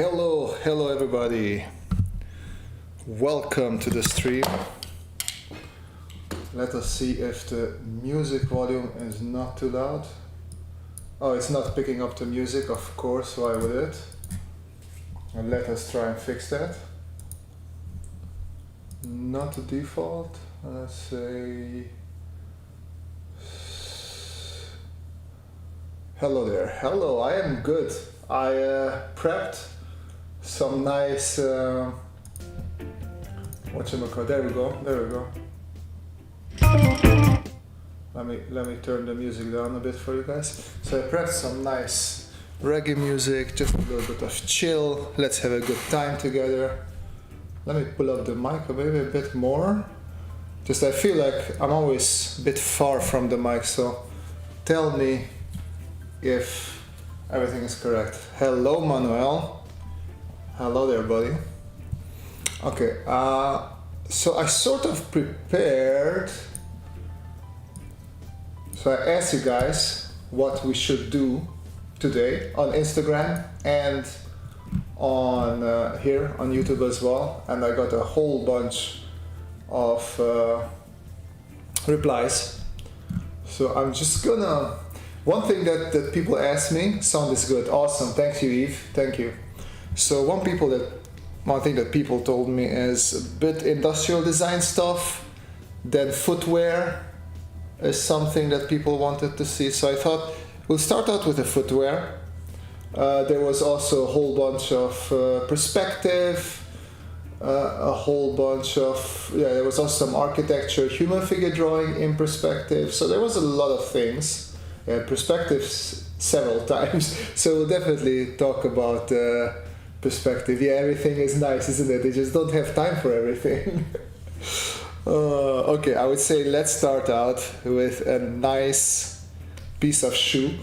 Hello everybody. Welcome to the stream. Let us see if the music volume is not too loud. Oh, it's not picking up the music, of course, why would it? And let us try and fix that. Not the default. Let's say hello there. Hello, I am good. I prepped some nice whatchamacallit, there we go. Let me turn the music down a bit for you guys. So I prepped some nice reggae music, just a little bit of chill. Let's have a good time together. Let me pull up the mic maybe a bit more. Just I feel like I'm always a bit far from the mic, so tell me if everything is correct. Hello Manuel. Hello there, buddy. Okay, so I sort of prepared. So I asked you guys what we should do today on Instagram and on here on YouTube as well, and I got a whole bunch of replies. So I'm just gonna. One thing that people ask me, sound is good, awesome, thank you Eve, thank you. So one thing that people told me is a bit industrial design stuff, then footwear is something that people wanted to see. So I thought we'll start out with the footwear. There was also a whole bunch of perspective, a whole bunch of, there was also some architecture, human figure drawing in perspective. So there was a lot of things. Perspectives several times, so we'll definitely talk about perspective. Yeah, everything is nice, isn't it? They just don't have time for everything. Okay, I would say let's start out with a nice piece of shoe.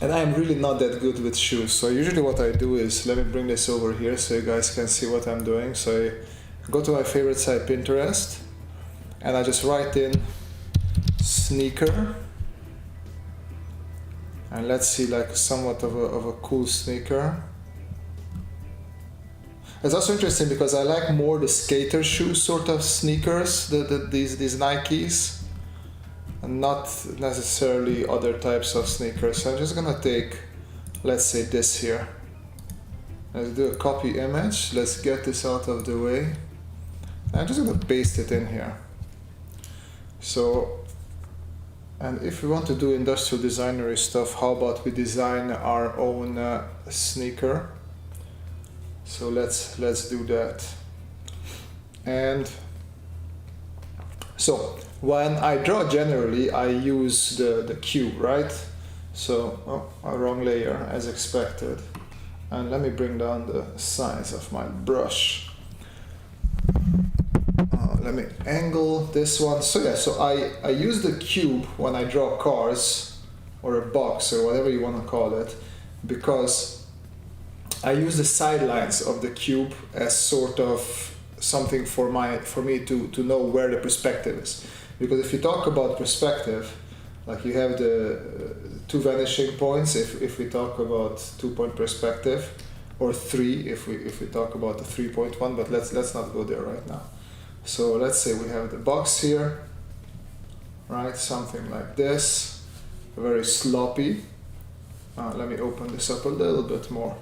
And I'm really not that good with shoes, so usually what I do is, let me bring this over here so you guys can see what I'm doing. So I go to my favorite site, Pinterest, and I just write in sneaker. And let's see, like somewhat of a cool sneaker. It's also interesting because I like more the skater shoe sort of sneakers, these Nikes, and not necessarily other types of sneakers. So I'm just gonna take, let's say this here. Let's do a copy image. Let's get this out of the way. And I'm just gonna paste it in here. So. And if we want to do industrial designery stuff, how about we design our own sneaker? So let's do that. And so when I draw, generally I use the cube, right? So a wrong layer as expected. And let me bring down the size of my brush. Let me angle this one. So yeah, so I use the cube when I draw cars or a box or whatever you want to call it, because I use the sidelines of the cube as sort of something for me to know where the perspective is. Because if you talk about perspective, like you have the two vanishing points if we talk about 2-point perspective, or 3 if we talk about the 3-point one, but let's not go there right now. So let's say we have the box here, right? Something like this, very sloppy. Let me open this up a little bit more.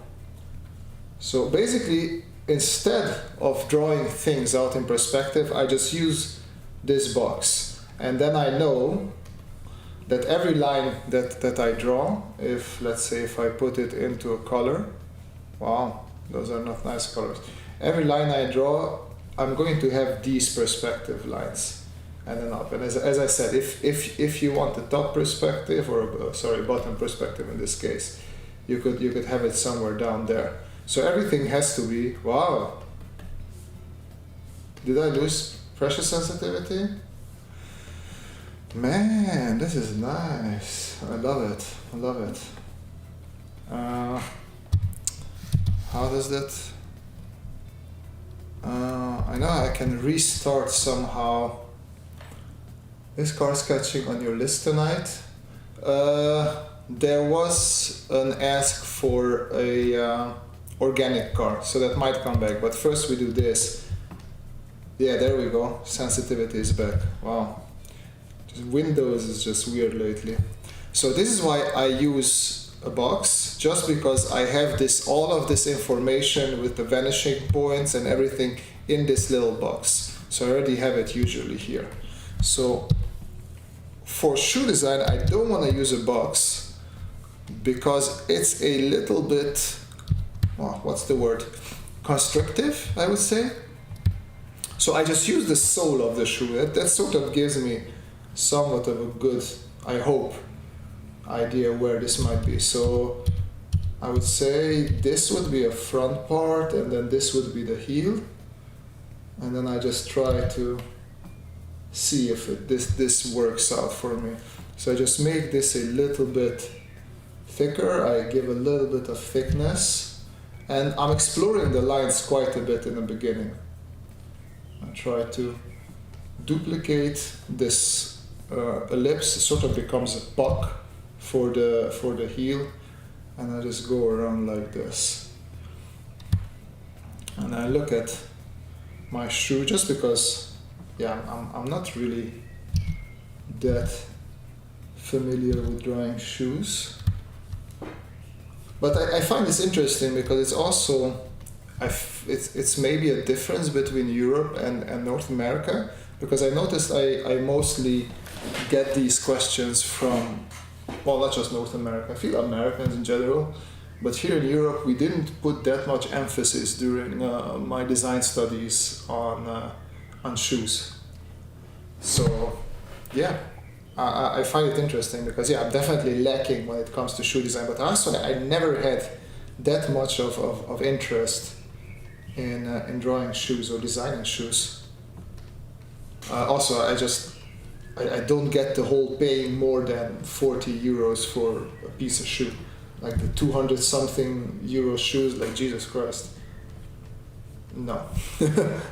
So basically, instead of drawing things out in perspective, I just use this box. And then I know that every line that I draw, let's say if I put it into a color, wow, those are not nice colors. Every line I draw, I'm going to have these perspective lines and then up. And as I said, if you want the top perspective, or bottom perspective in this case, you could have it somewhere down there. So everything has to be, wow. Did I lose pressure sensitivity? Man, this is nice. I love it. How does that? I know I can restart somehow. Is car sketching on your list tonight? There was an ask for a organic car, so that might come back. But first we do this. Yeah, there we go. Sensitivity is back. Wow. Windows is just weird lately. So this is why I use a box, just because I have this, all of this information with the vanishing points and everything in this little box. So I already have it usually here. So for shoe design, I don't want to use a box because it's a little bit, well, what's the word? Constrictive, I would say. So I just use the sole of the shoe. That sort of gives me somewhat of a good, I hope, idea where this might be. So I would say this would be a front part, and then this would be the heel. And then I just try to see if this works out for me. So I just make this a little bit thicker. I give a little bit of thickness, and I'm exploring the lines quite a bit in the beginning. I try to duplicate this ellipse. It sort of becomes a puck for the heel, and I just go around like this. And I look at my shoe, just because, yeah, I'm not really that familiar with drawing shoes. But I find this interesting because it's also, it's maybe a difference between Europe and North America, because I noticed I mostly get these questions from, well, not just North America, I feel Americans in general, but here in Europe we didn't put that much emphasis during my design studies on shoes. So yeah, I find it interesting because, yeah, I'm definitely lacking when it comes to shoe design, but also I never had that much of interest in drawing shoes or designing shoes. Also, I don't get the whole paying more than 40 euros for a piece of shoe. Like the 200 something euro shoes, like Jesus Christ. No.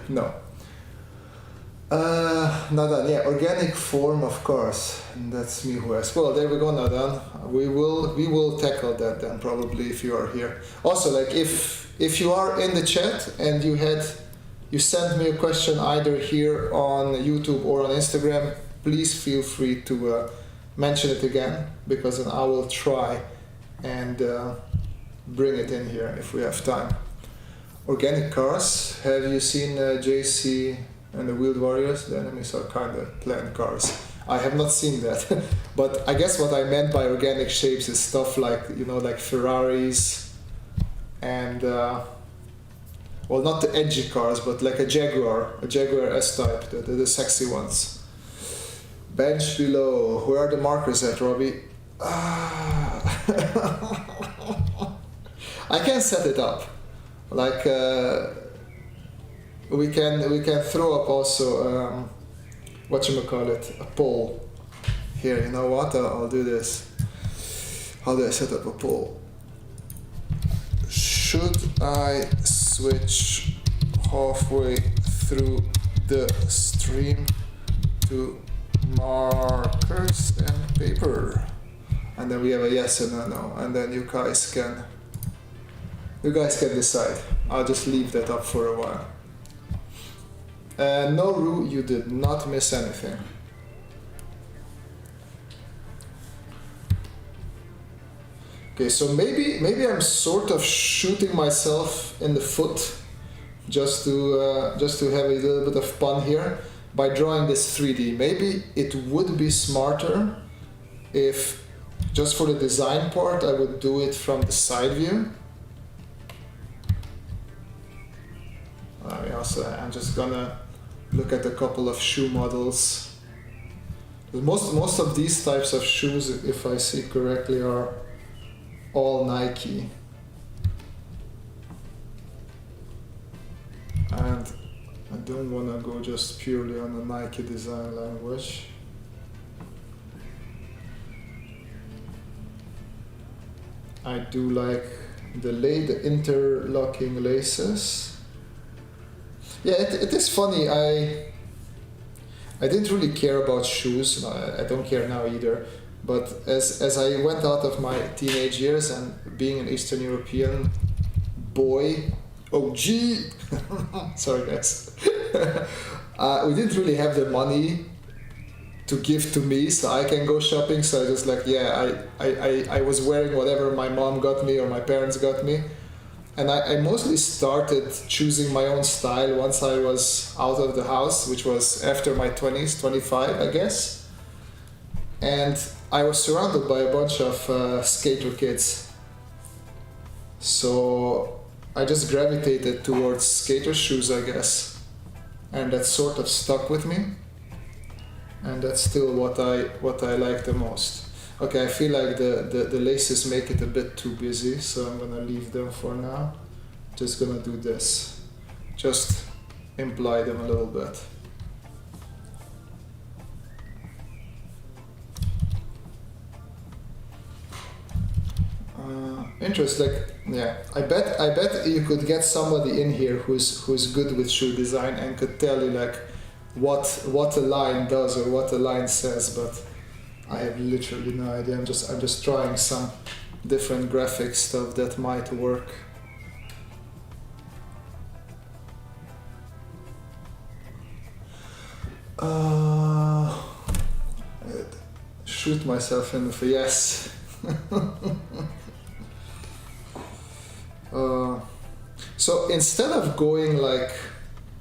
No. Nadan, yeah, organic form, of course. And that's me who asked. Well, there we go, Nadan. We will tackle that then, probably, if you are here. Also, like, if you are in the chat and you sent me a question either here on YouTube or on Instagram, please feel free to mention it again, because then I will try and bring it in here if we have time. Organic cars. Have you seen JC and the Wheeled Warriors? The enemies are kind of planned cars. I have not seen that, but I guess what I meant by organic shapes is stuff like, you know, like Ferraris and well, not the edgy cars, but like a Jaguar S-Type, the sexy ones. Bench below. Where are the markers at, Robbie? I can set it up. Like we can throw up also whatchamacallit, a poll. Here, you know what? I'll do this. How do I set up a poll? Should I switch halfway through the stream to markers and paper? And then we have a yes and a no, and then you guys can decide. I'll just leave that up for a while. No, Rue, you did not miss anything. Okay, so maybe I'm sort of shooting myself in the foot, just to have a little bit of fun here by drawing this 3D. Maybe it would be smarter if, just for the design part, I would do it from the side view. I'm just gonna look at a couple of shoe models. Most of these types of shoes, if I see correctly, are all Nike. And I don't want to go just purely on the Nike design language. I do like the interlocking laces. Yeah, it is funny. I didn't really care about shoes. I don't care now either. But as I went out of my teenage years and being an Eastern European boy, OG, sorry guys, we didn't really have the money to give to me so I can go shopping, so I just like, yeah, I was wearing whatever my mom got me or my parents got me. And I mostly started choosing my own style once I was out of the house, which was after my 20s, 25, I guess. And I was surrounded by a bunch of skater kids. So I just gravitated towards skater shoes, I guess. And that sort of stuck with me. And that's still what I like the most. Okay, I feel like the laces make it a bit too busy, so I'm gonna leave them for now. Just gonna do this. Just imply them a little bit. Interesting. Like, yeah, I bet you could get somebody in here who's good with shoe design and could tell you like what a line does or what a line says, but I have literally no idea. I'm just trying some different graphic stuff that might work. Shoot myself in the face. Yes. So instead of going like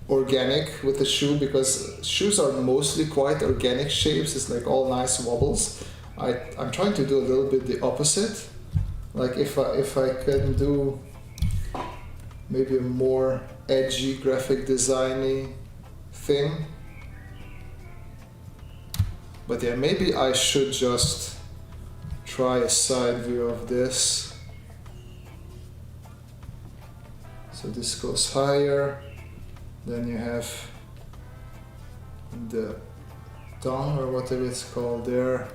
organic with the shoe, because shoes are mostly quite organic shapes, it's like all nice wobbles, I'm trying to do a little bit the opposite. Like if I can do maybe a more edgy graphic designy thing. But yeah, maybe I should just try a side view of this. So this goes higher, then you have the tongue or whatever it's called there.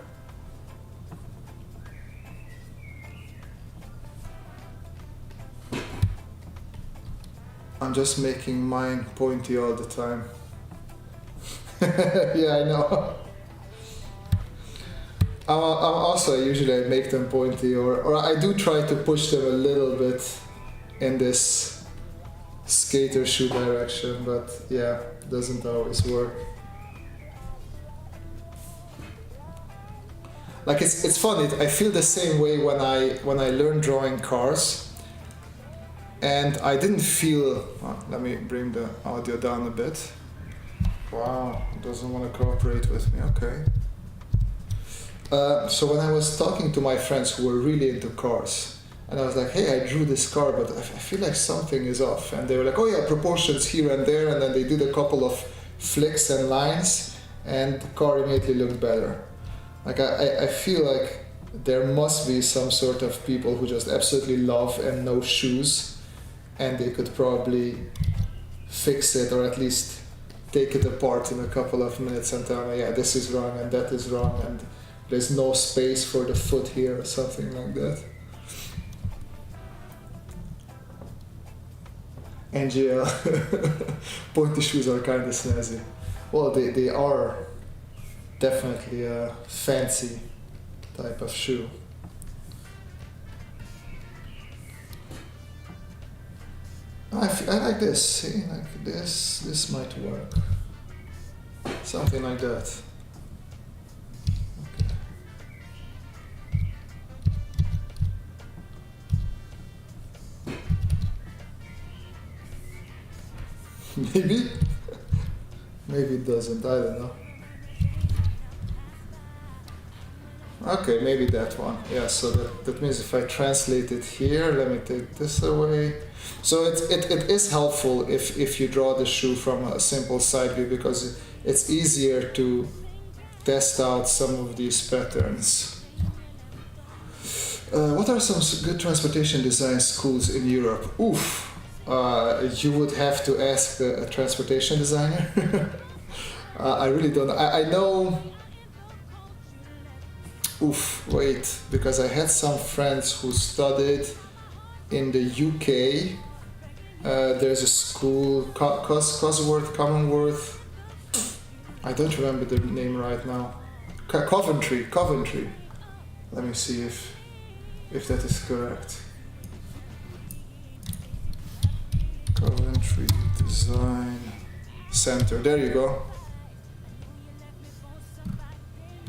I'm just making mine pointy all the time. Yeah, I know. I'm also usually I make them pointy, or I do try to push them a little bit in this skater shoe direction, but yeah, it doesn't always work. Like it's funny. I feel the same way when I learned drawing cars, and I didn't feel. Oh, let me bring the audio down a bit. Wow, it doesn't want to cooperate with me. Okay. So when I was talking to my friends who were really into cars, and I was like, hey, I drew this car, but I feel like something is off. And they were like, oh yeah, proportions here and there, and then they did a couple of flicks and lines, and the car immediately looked better. Like I feel like there must be some sort of people who just absolutely love and know shoes, and they could probably fix it, or at least take it apart in a couple of minutes and tell me, yeah, this is wrong and that is wrong, and there's no space for the foot here or something like that. NGL. Pointy shoes are kind of snazzy. Well, they are definitely a fancy type of shoe. I like this. See, like this might work. Something like that. Maybe? Maybe it doesn't, I don't know. Okay, maybe that one. Yeah, so that means if I translate it here, let me take this away. So it is helpful if you draw the shoe from a simple side view, because it's easier to test out some of these patterns. What are some good transportation design schools in Europe? Oof. You would have to ask a transportation designer. I really don't know. I know. Oof, wait, because I had some friends who studied in the UK. There's a school, Cosworth, Commonwealth. I don't remember the name right now. Coventry. Let me see if that is correct. Coventry Design Center. There you go.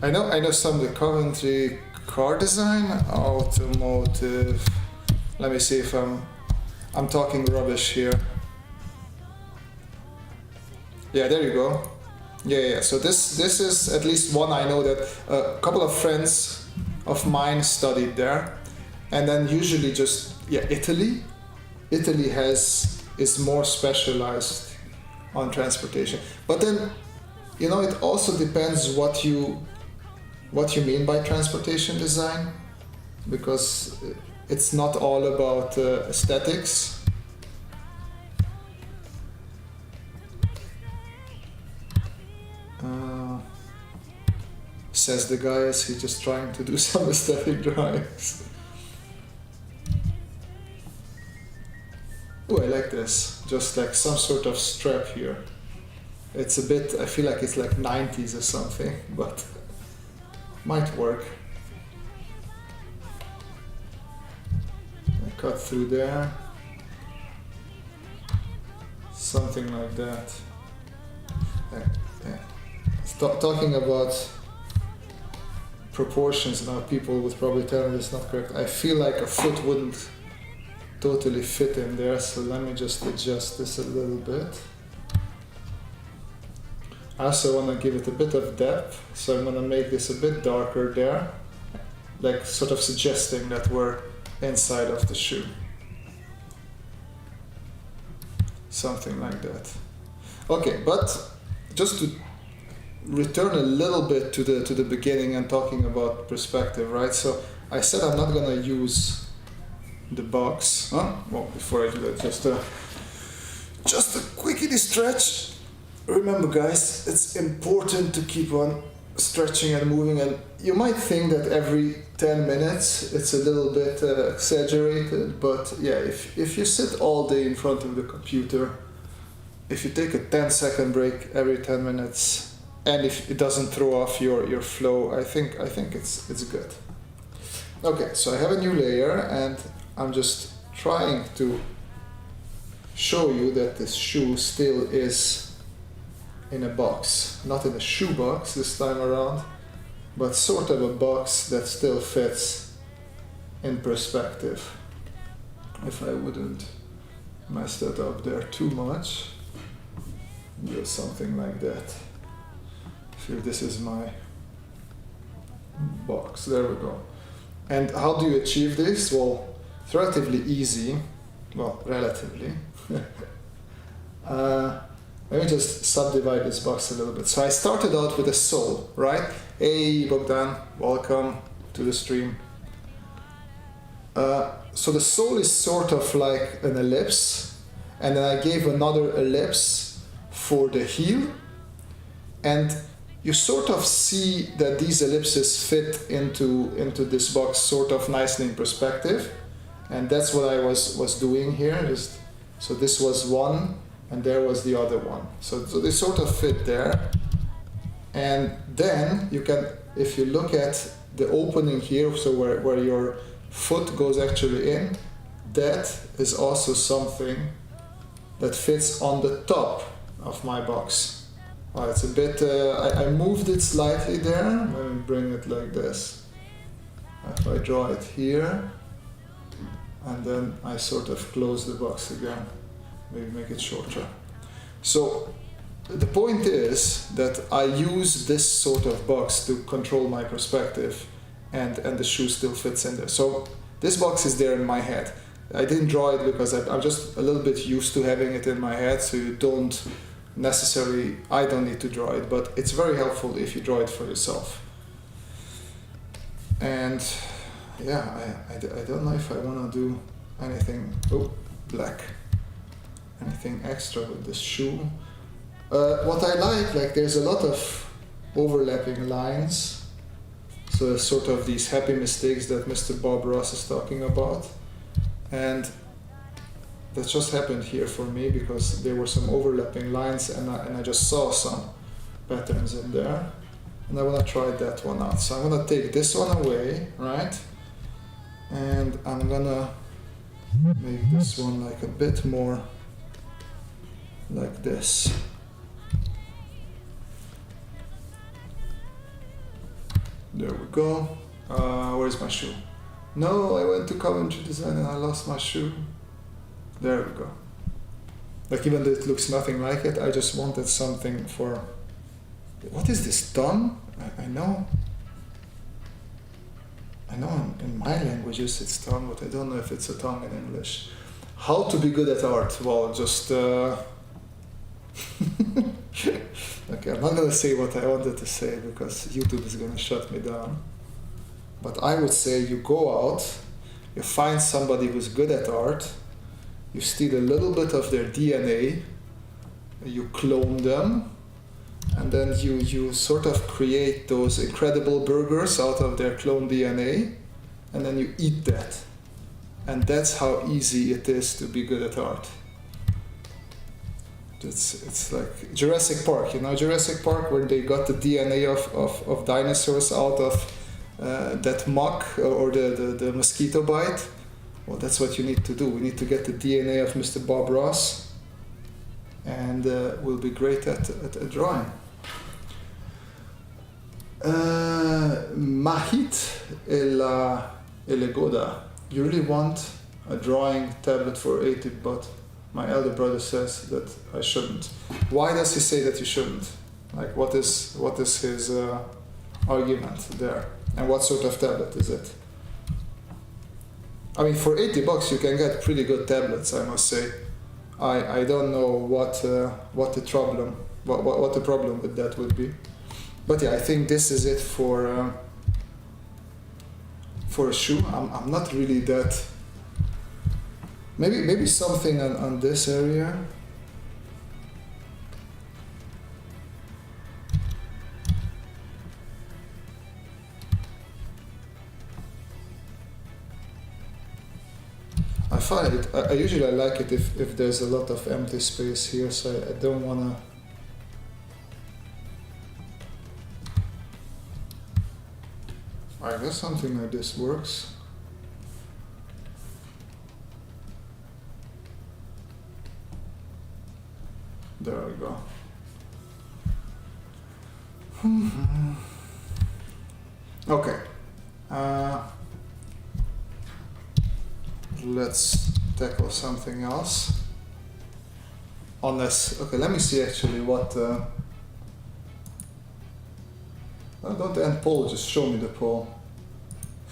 I know some of the Coventry car design, automotive. Let me see if I'm talking rubbish here. Yeah, there you go. Yeah. So this is at least one I know that a couple of friends of mine studied there, and then usually just Italy. Italy is more specialized on transportation, but then it also depends what you mean by transportation design, because it's not all about aesthetics. Says the guy as he's just trying to do some aesthetic drawings. Oh, I like this. Just like some sort of strap here. It's a bit, I feel like it's like 90s or something, but might work. I cut through there. Something like that. Yeah. Talking about proportions now, people would probably tell me it's not correct. I feel like a foot wouldn't totally fit in there, so let me just adjust this a little bit. I also want to give it a bit of depth, so I'm going to make this a bit darker there, like sort of suggesting that we're inside of the shoe. Something like that. Okay, but just to return a little bit to the beginning and talking about perspective, right? So I said I'm not gonna use the box. Well, before I do that, just a quickly stretch. Remember, guys, it's important to keep on stretching and moving, and you might think that every 10 minutes it's a little bit exaggerated, but yeah, if you sit all day in front of the computer, if you take a 10-second break every 10 minutes, and if it doesn't throw off your flow, I think it's good. Okay, so I have a new layer, and I'm just trying to show you that this shoe still is in a box, not in a shoe box this time around, but sort of a box that still fits in perspective. If I wouldn't mess that up there too much, do something like that. Here, this is my box. There we go. And how do you achieve this? Well, it's relatively easy. Well, relatively. Let me just subdivide this box a little bit. So I started out with a sole, right? Hey, Bogdan, welcome to the stream. So the sole is sort of like an ellipse, and then I gave another ellipse for the heel, and you sort of see that these ellipses fit into this box sort of nicely in perspective, and that's what I was doing here. So this was one, and there was the other one. So they sort of fit there, and then you can, if you look at the opening here, so where your foot goes actually in, that is also something that fits on the top of my box. It's a bit, I moved it slightly there. Let me bring it like this. If I draw it here, and then I sort of close the box again, maybe make it shorter. So the point is that I use this sort of box to control my perspective, and the shoe still fits in there. So this box is there in my head. I didn't draw it because I'm just a little bit used to having it in my head, so you don't necessarily, I don't need to draw it, but it's very helpful if you draw it for yourself. And yeah, I don't know if I want to do anything, black, anything extra with this shoe. What I like there's a lot of overlapping lines, so sort of these happy mistakes that Mr. Bob Ross is talking about, and that just happened here for me because there were some overlapping lines, and I just saw some patterns in there, and I want to try that one out. So I'm going to take this one away, right, and I'm going to make this one like a bit more like this. There we go. Where's my shoe? No, I went to Coventry Design and I lost my shoe. There we go. Like, even though it looks nothing like it, I just wanted something for... What is this, tongue? I know in my languages it's tongue, but I don't know if it's a tongue in English. How to be good at art? Well, just... Okay, I'm not gonna say what I wanted to say because YouTube is gonna shut me down. But I would say you go out, you find somebody who's good at art, you steal a little bit of their DNA, you clone them, and then you sort of create those incredible burgers out of their clone DNA, and then you eat that. And that's how easy it is to be good at art. It's like Jurassic Park, you know, Jurassic Park, where they got the DNA of dinosaurs out of that muck or the mosquito bite. Well, that's what you need to do. We need to get the DNA of Mr. Bob Ross, and we'll be great at drawing. Mahit Elegoda. You really want a drawing tablet for 80, but my elder brother says that I shouldn't. Why does he say that you shouldn't? Like, what is his argument there? And what sort of tablet is it? I mean, for 80 bucks you can get pretty good tablets, I must say. I don't know what the problem with that would be. But yeah, I think this is it for a shoe. I'm not really that. Maybe something on this area. I find it. I usually like it if there's a lot of empty space here, so I don't wanna. I guess something like this works. There we go. Okay. Let's tackle something else. Unless, okay, let me see actually what. Don't end poll, just show me the poll.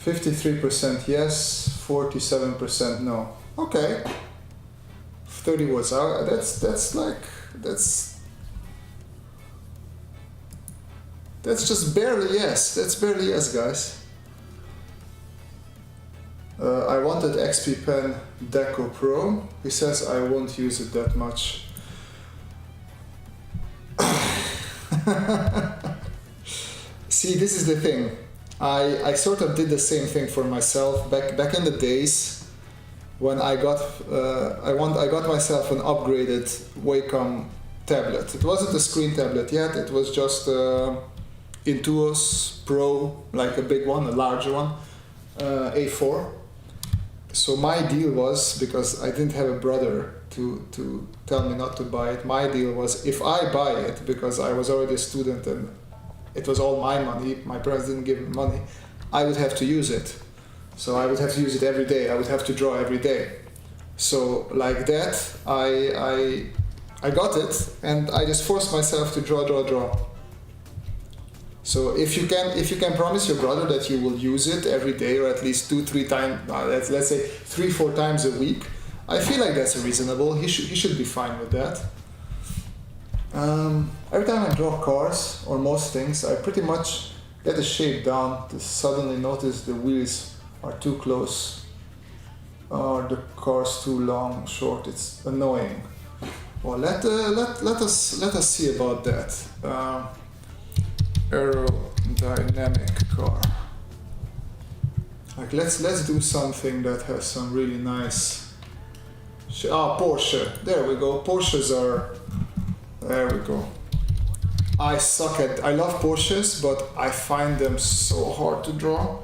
53% yes, 47% no. Okay. 30 words. That's just barely yes. That's barely yes, guys. I wanted XP Pen Deco Pro. He says I won't use it that much. See, this is the thing. I sort of did the same thing for myself back in the days when I got myself an upgraded Wacom tablet. It wasn't a screen tablet yet. It was just Intuos Pro, like a big one, a larger one, A4. So my deal was, because I didn't have a brother to tell me not to buy it, my deal was if I buy it, because I was already a student and it was all my money, my parents didn't give me money, I would have to use it. So I would have to use it every day, I would have to draw every day. So like that, I got it and I just forced myself to draw. So if you can promise your brother that you will use it every day or at least 2-3 times, let's say 3-4 times a week, I feel like that's reasonable. He should be fine with that. Every time I draw cars or most things, I pretty much get the shape down to suddenly notice the wheels are too close or the car's too long, short. It's annoying. Well, let us see about that. Aerodynamic car. Like let's do something that has some really nice. Porsche. There we go. Porsches are. There we go. I love Porsches, but I find them so hard to draw.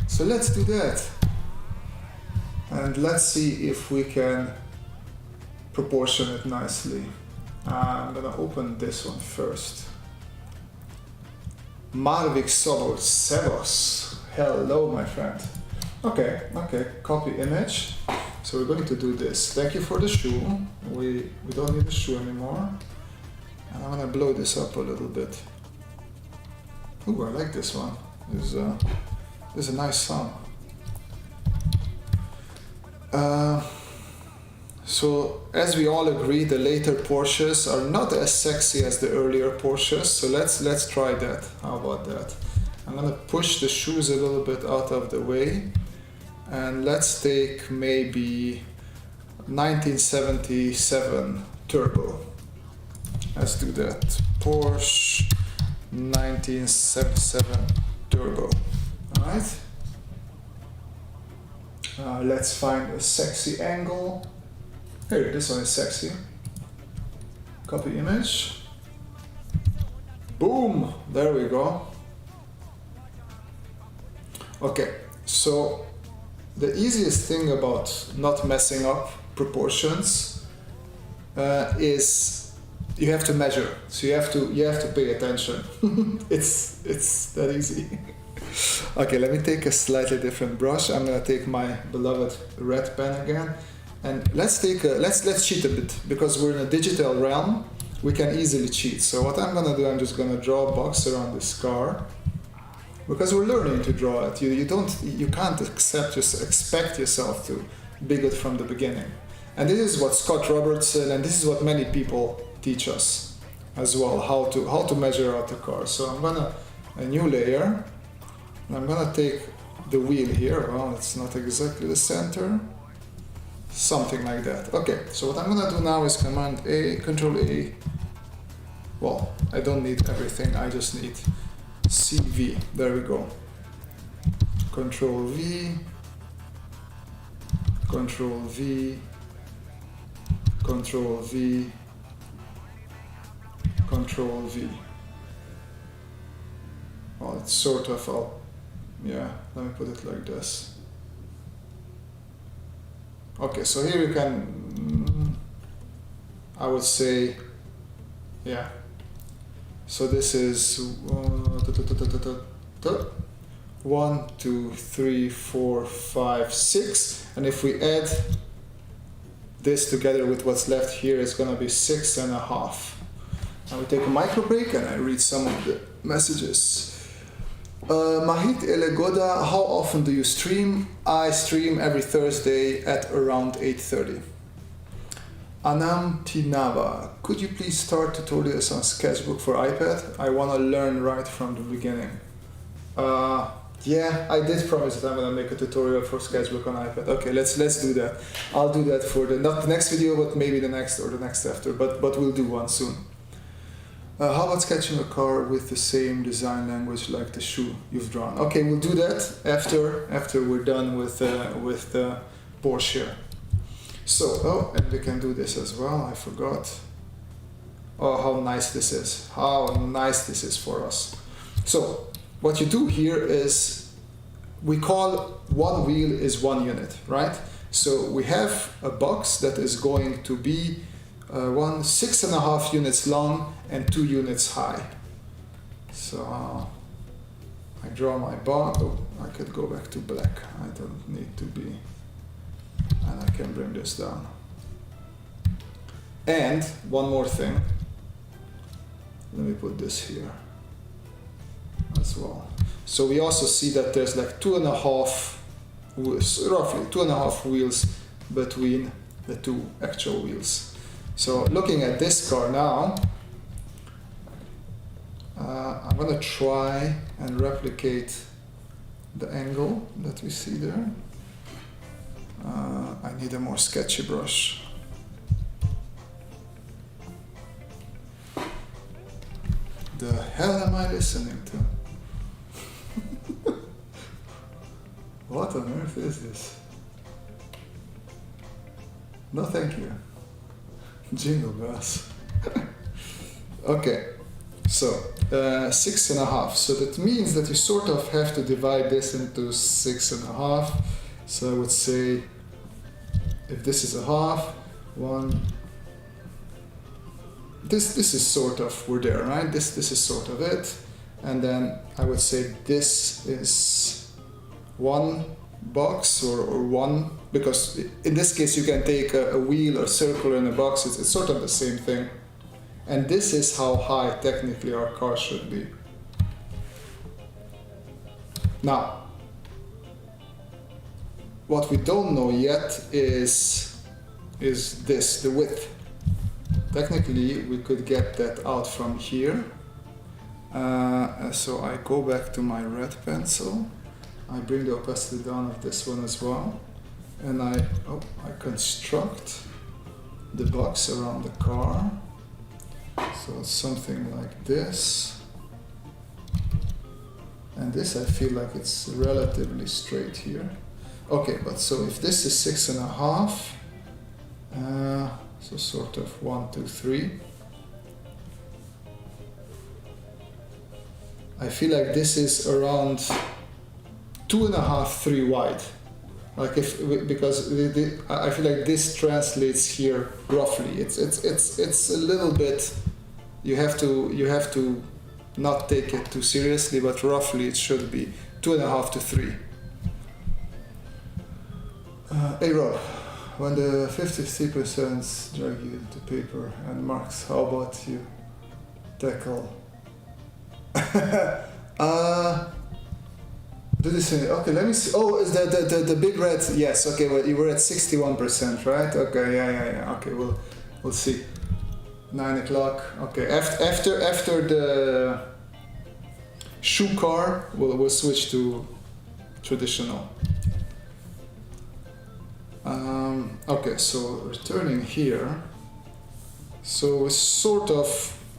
So let's do that. And let's see if we can proportion it nicely. I'm gonna open this one first. Marvik Sobol Sevos. Hello, my friend. Okay, copy image. So we're going to do this. Thank you for the shoe. We don't need the shoe anymore. And I'm gonna blow this up a little bit. Ooh, I like this one. This is a nice sound. So as we all agree, the later Porsches are not as sexy as the earlier Porsches. So let's try that. How about that? I'm gonna push the shoes a little bit out of the way, and let's take maybe 1977 turbo. Let's do that. Porsche 1977 turbo. All right. Let's find a sexy angle. Here, this one is sexy. Copy image. Boom! There we go. Okay, so the easiest thing about not messing up proportions is you have to measure. So you have to pay attention. It's that easy. Okay, let me take a slightly different brush. I'm gonna take my beloved red pen again. And let's cheat a bit, because we're in a digital realm. We can easily cheat. So what I'm gonna do, I'm just gonna draw a box around this car, because we're learning to draw it. You can't expect yourself to be good from the beginning. And this is what Scott Robertson and this is what many people teach us as well, how to measure out the car. So I'm gonna a new layer. And I'm gonna take the wheel here. Well, it's not exactly the center. Something like that. Okay, so what I'm gonna do now is Command A, Control A. Well, I don't need everything, I just need CV. There we go. Control V, Control V, Control V, Control V. Well, it's sort of yeah, let me put it like this. Okay, so here you can, I would say, yeah. So this is 1, 2, 3, 4, 5, 6, and if we add this together with what's left here, it's gonna be 6.5. Now we take a micro break and I read some of the messages. Mahit Elegoda, how often do you stream? I stream every Thursday at around 8:30. Anam Tinava, could you please start tutorials on Sketchbook for iPad? I want to learn right from the beginning. Yeah, I did promise that I'm going to make a tutorial for Sketchbook on iPad. Okay, let's do that. I'll do that for not the next video, but maybe the next or the next after, but we'll do one soon. How about sketching a car with the same design language like the shoe you've drawn? Okay, we'll do that after we're done with the Porsche. So, oh, and we can do this as well, I forgot. Oh, how nice this is. How nice this is for us. So, what you do here is, we call one wheel is one unit, right? So we have a box that is going to be 6.5 units long and 2 units high. So I draw my box. Oh, I could go back to black. I don't need to be. And I can bring this down. And one more thing. Let me put this here as well. So we also see that there's like 2.5 wheels, roughly 2.5 wheels between the two actual wheels. So looking at this car now, I'm gonna try and replicate the angle that we see there. I need a more sketchy brush. The hell am I listening to? What on earth is this? No thank you. Jingle bells. Okay, so 6.5. So that means that you sort of have to divide this into 6.5. So I would say, if this is a half, 1, this is sort of, we're there, right? This is sort of it. And then I would say this is one box or one, because in this case you can take a wheel or circle in a box, it's sort of the same thing. And this is how high technically our car should be. Now, what we don't know yet is this, the width. Technically we could get that out from here. So I go back to my red pencil, I bring the opacity down of this one as well, and I construct the box around the car. So it's something like this. And this I feel like it's relatively straight here. Okay, but so if this is 6.5, so sort of 1, 2, 3. I feel like this is around 2.5, 3 wide. Like because I feel like this translates here roughly. It's a little bit. You have to not take it too seriously, but roughly it should be 2.5 to 3. Hey Rob, when the 53% drag you to paper and marks, how about you tackle? Do this thing. Okay, let me see. Oh, is the big red? Yes. Okay, well, you were at 61%, right? Okay, yeah. Okay, we'll see. 9 o'clock. Okay, after the shoe car, we'll switch to traditional. Okay, so returning here. So it's sort of.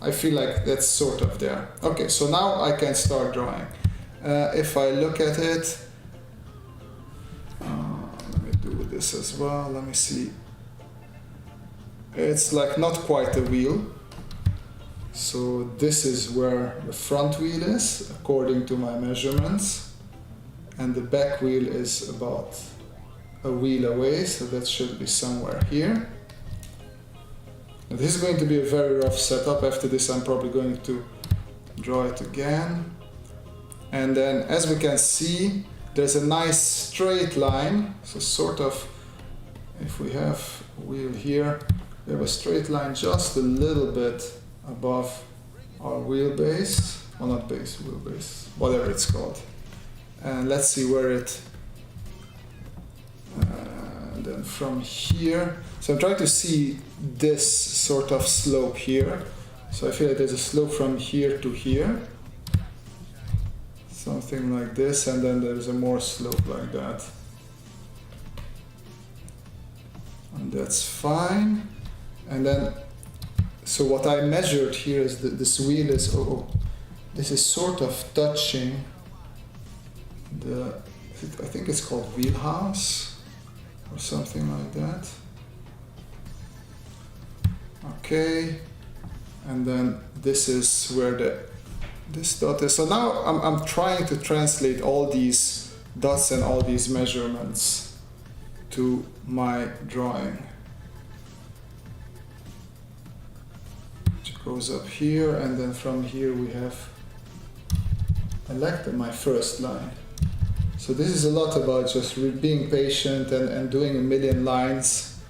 I feel like that's sort of there. Okay, so now I can start drawing. If I look at it, let me do this as well. Let me see. It's like not quite a wheel. So this is where the front wheel is, according to my measurements. And the back wheel is about a wheel away, so that should be somewhere here. Now, this is going to be a very rough setup. After this I'm probably going to draw it again. And then as we can see, there's a nice straight line. So sort of, if we have a wheel here, we have a straight line just a little bit above our wheelbase. Well, not base, wheelbase, whatever it's called. And let's see where it, and then from here, so I'm trying to see this sort of slope here. So I feel like there's a slope from here to here. Something like this, and then there's a more slope like that. And that's fine. And then, so what I measured here is that this wheel is, this is sort of touching the, I think it's called wheelhouse or something like that. Okay, and then this is where this dot is. So now I'm trying to translate all these dots and all these measurements to my drawing. Which goes up here, and then from here we have elected my first line. So this is a lot about just being patient and doing a million lines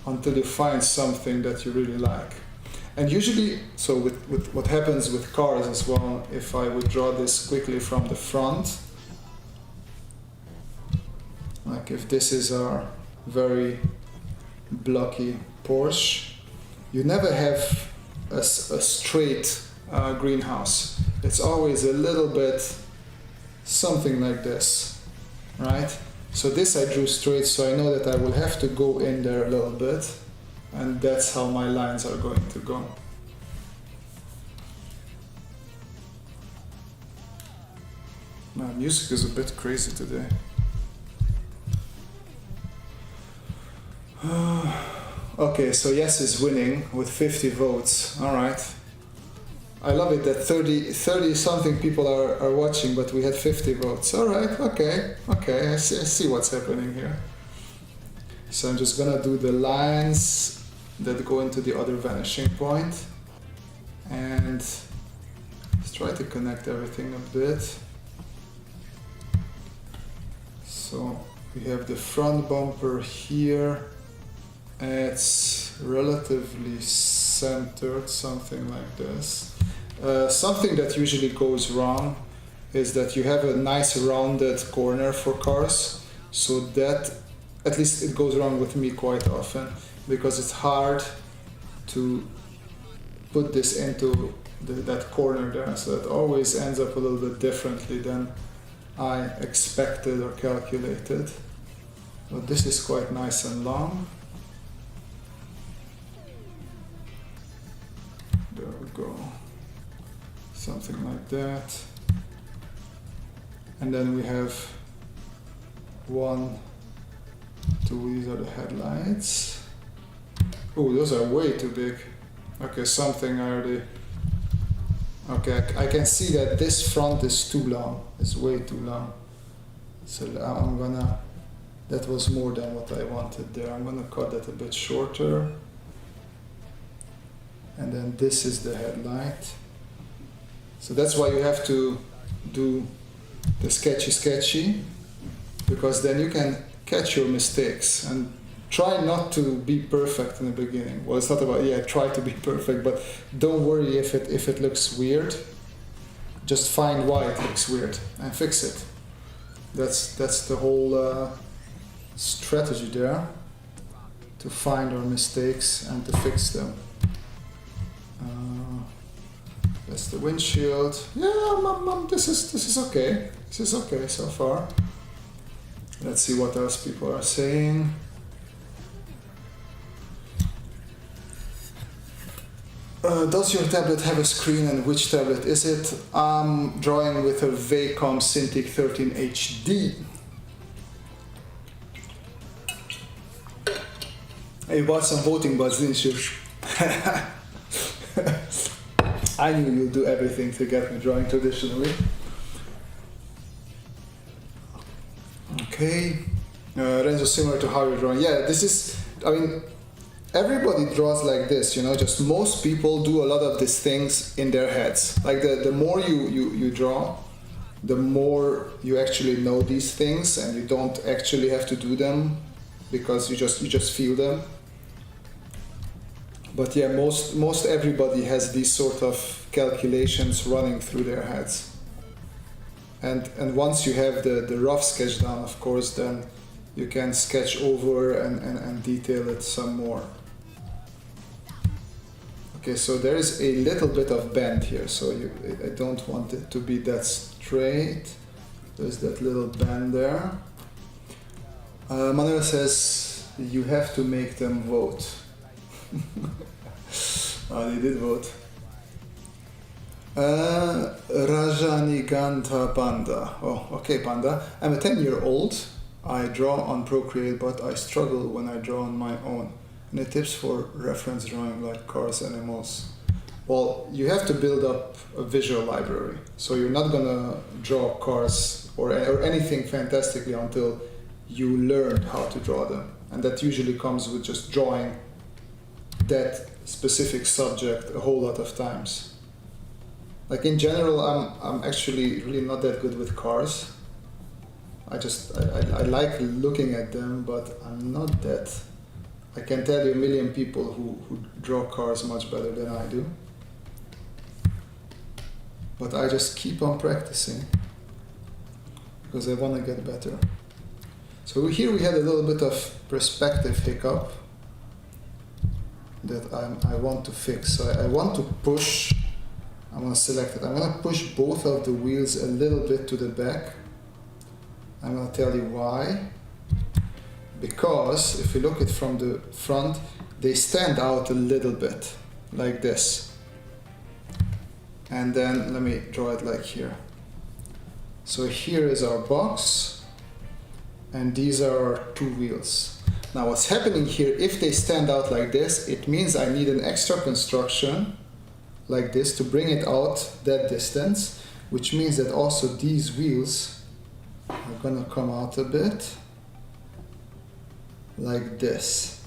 until you find something that you really like. And usually, so with what happens with cars as well, if I would draw this quickly from the front, like if this is our very blocky Porsche, you never have a straight greenhouse. It's always a little bit something like this, right? So this I drew straight, so I know that I will have to go in there a little bit. And that's how my lines are going to go. My music is a bit crazy today. Okay, so yes is winning with 50 votes. All right. I love it that 30 something people are watching, but we had 50 votes. All right, okay, I see what's happening here. So I'm just gonna do the lines that go into the other vanishing point. And let's try to connect everything a bit. So we have the front bumper here. It's relatively centered, something like this. Something that usually goes wrong is that you have a nice rounded corner for cars, so that, at least it goes wrong with me quite often, because it's hard to put this into that corner there, so it always ends up a little bit differently than I expected or calculated. But this is quite nice and long. There we go. Something like that. And then we have 1, 2, these are the headlights. Oh, those are way too big. Okay, something I already... Okay, I can see that this front is too long. It's way too long. So I'm gonna... That was more than what I wanted there. I'm gonna cut that a bit shorter. And then this is the headlight. So that's why you have to do the sketchy, because then you can catch your mistakes and try not to be perfect in the beginning. Well, it's not about, yeah, try to be perfect, but don't worry if it looks weird. Just find why it looks weird and fix it. That's the whole strategy there, to find our mistakes and to fix them. That's the windshield. Yeah, this is okay. This is okay so far. Let's see what else people are saying. Does your tablet have a screen, and which tablet is it? I'm drawing with a Wacom Cintiq 13 HD. You bought some voting buds, didn't you? I knew you'd do everything to get me drawing traditionally. Okay. Renzo, similar to how you're drawing. Yeah, this is, I mean, everybody draws like this, you know, just most people do a lot of these things in their heads. Like the more you draw, the more you actually know these things, and you don't actually have to do them because you just feel them. But yeah, most everybody has these sort of calculations running through their heads. And once you have the rough sketch down, of course, then you can sketch over and detail it some more. Okay, so there is a little bit of bend here, so I don't want it to be that straight. There's that little bend there. Manuel says you have to make them vote. Oh, they did vote. Rajaniganta Panda. Oh, okay, Panda. I'm a 10-year-old. I draw on Procreate, but I struggle when I draw on my own. Any tips for reference drawing like cars, animals? Well, you have to build up a visual library. So you're not gonna draw cars or anything fantastically until you learn how to draw them. And that usually comes with just drawing that specific subject a whole lot of times. Like in general, I'm actually really not that good with cars. I like looking at them, but I'm not that. I can tell you a million people who draw cars much better than I do. But I just keep on practicing because I want to get better. So here we had a little bit of perspective hiccup that I want to fix. So I want to push, I'm going to select it. I'm going to push both of the wheels a little bit to the back. I'm going to tell you why. Because if you look at it from the front, they stand out a little bit, like this. And then let me draw it like here. So here is our box, and these are our two wheels. Now what's happening here, if they stand out like this, it means I need an extra construction like this to bring it out that distance, which means that also these wheels are gonna come out a bit like this.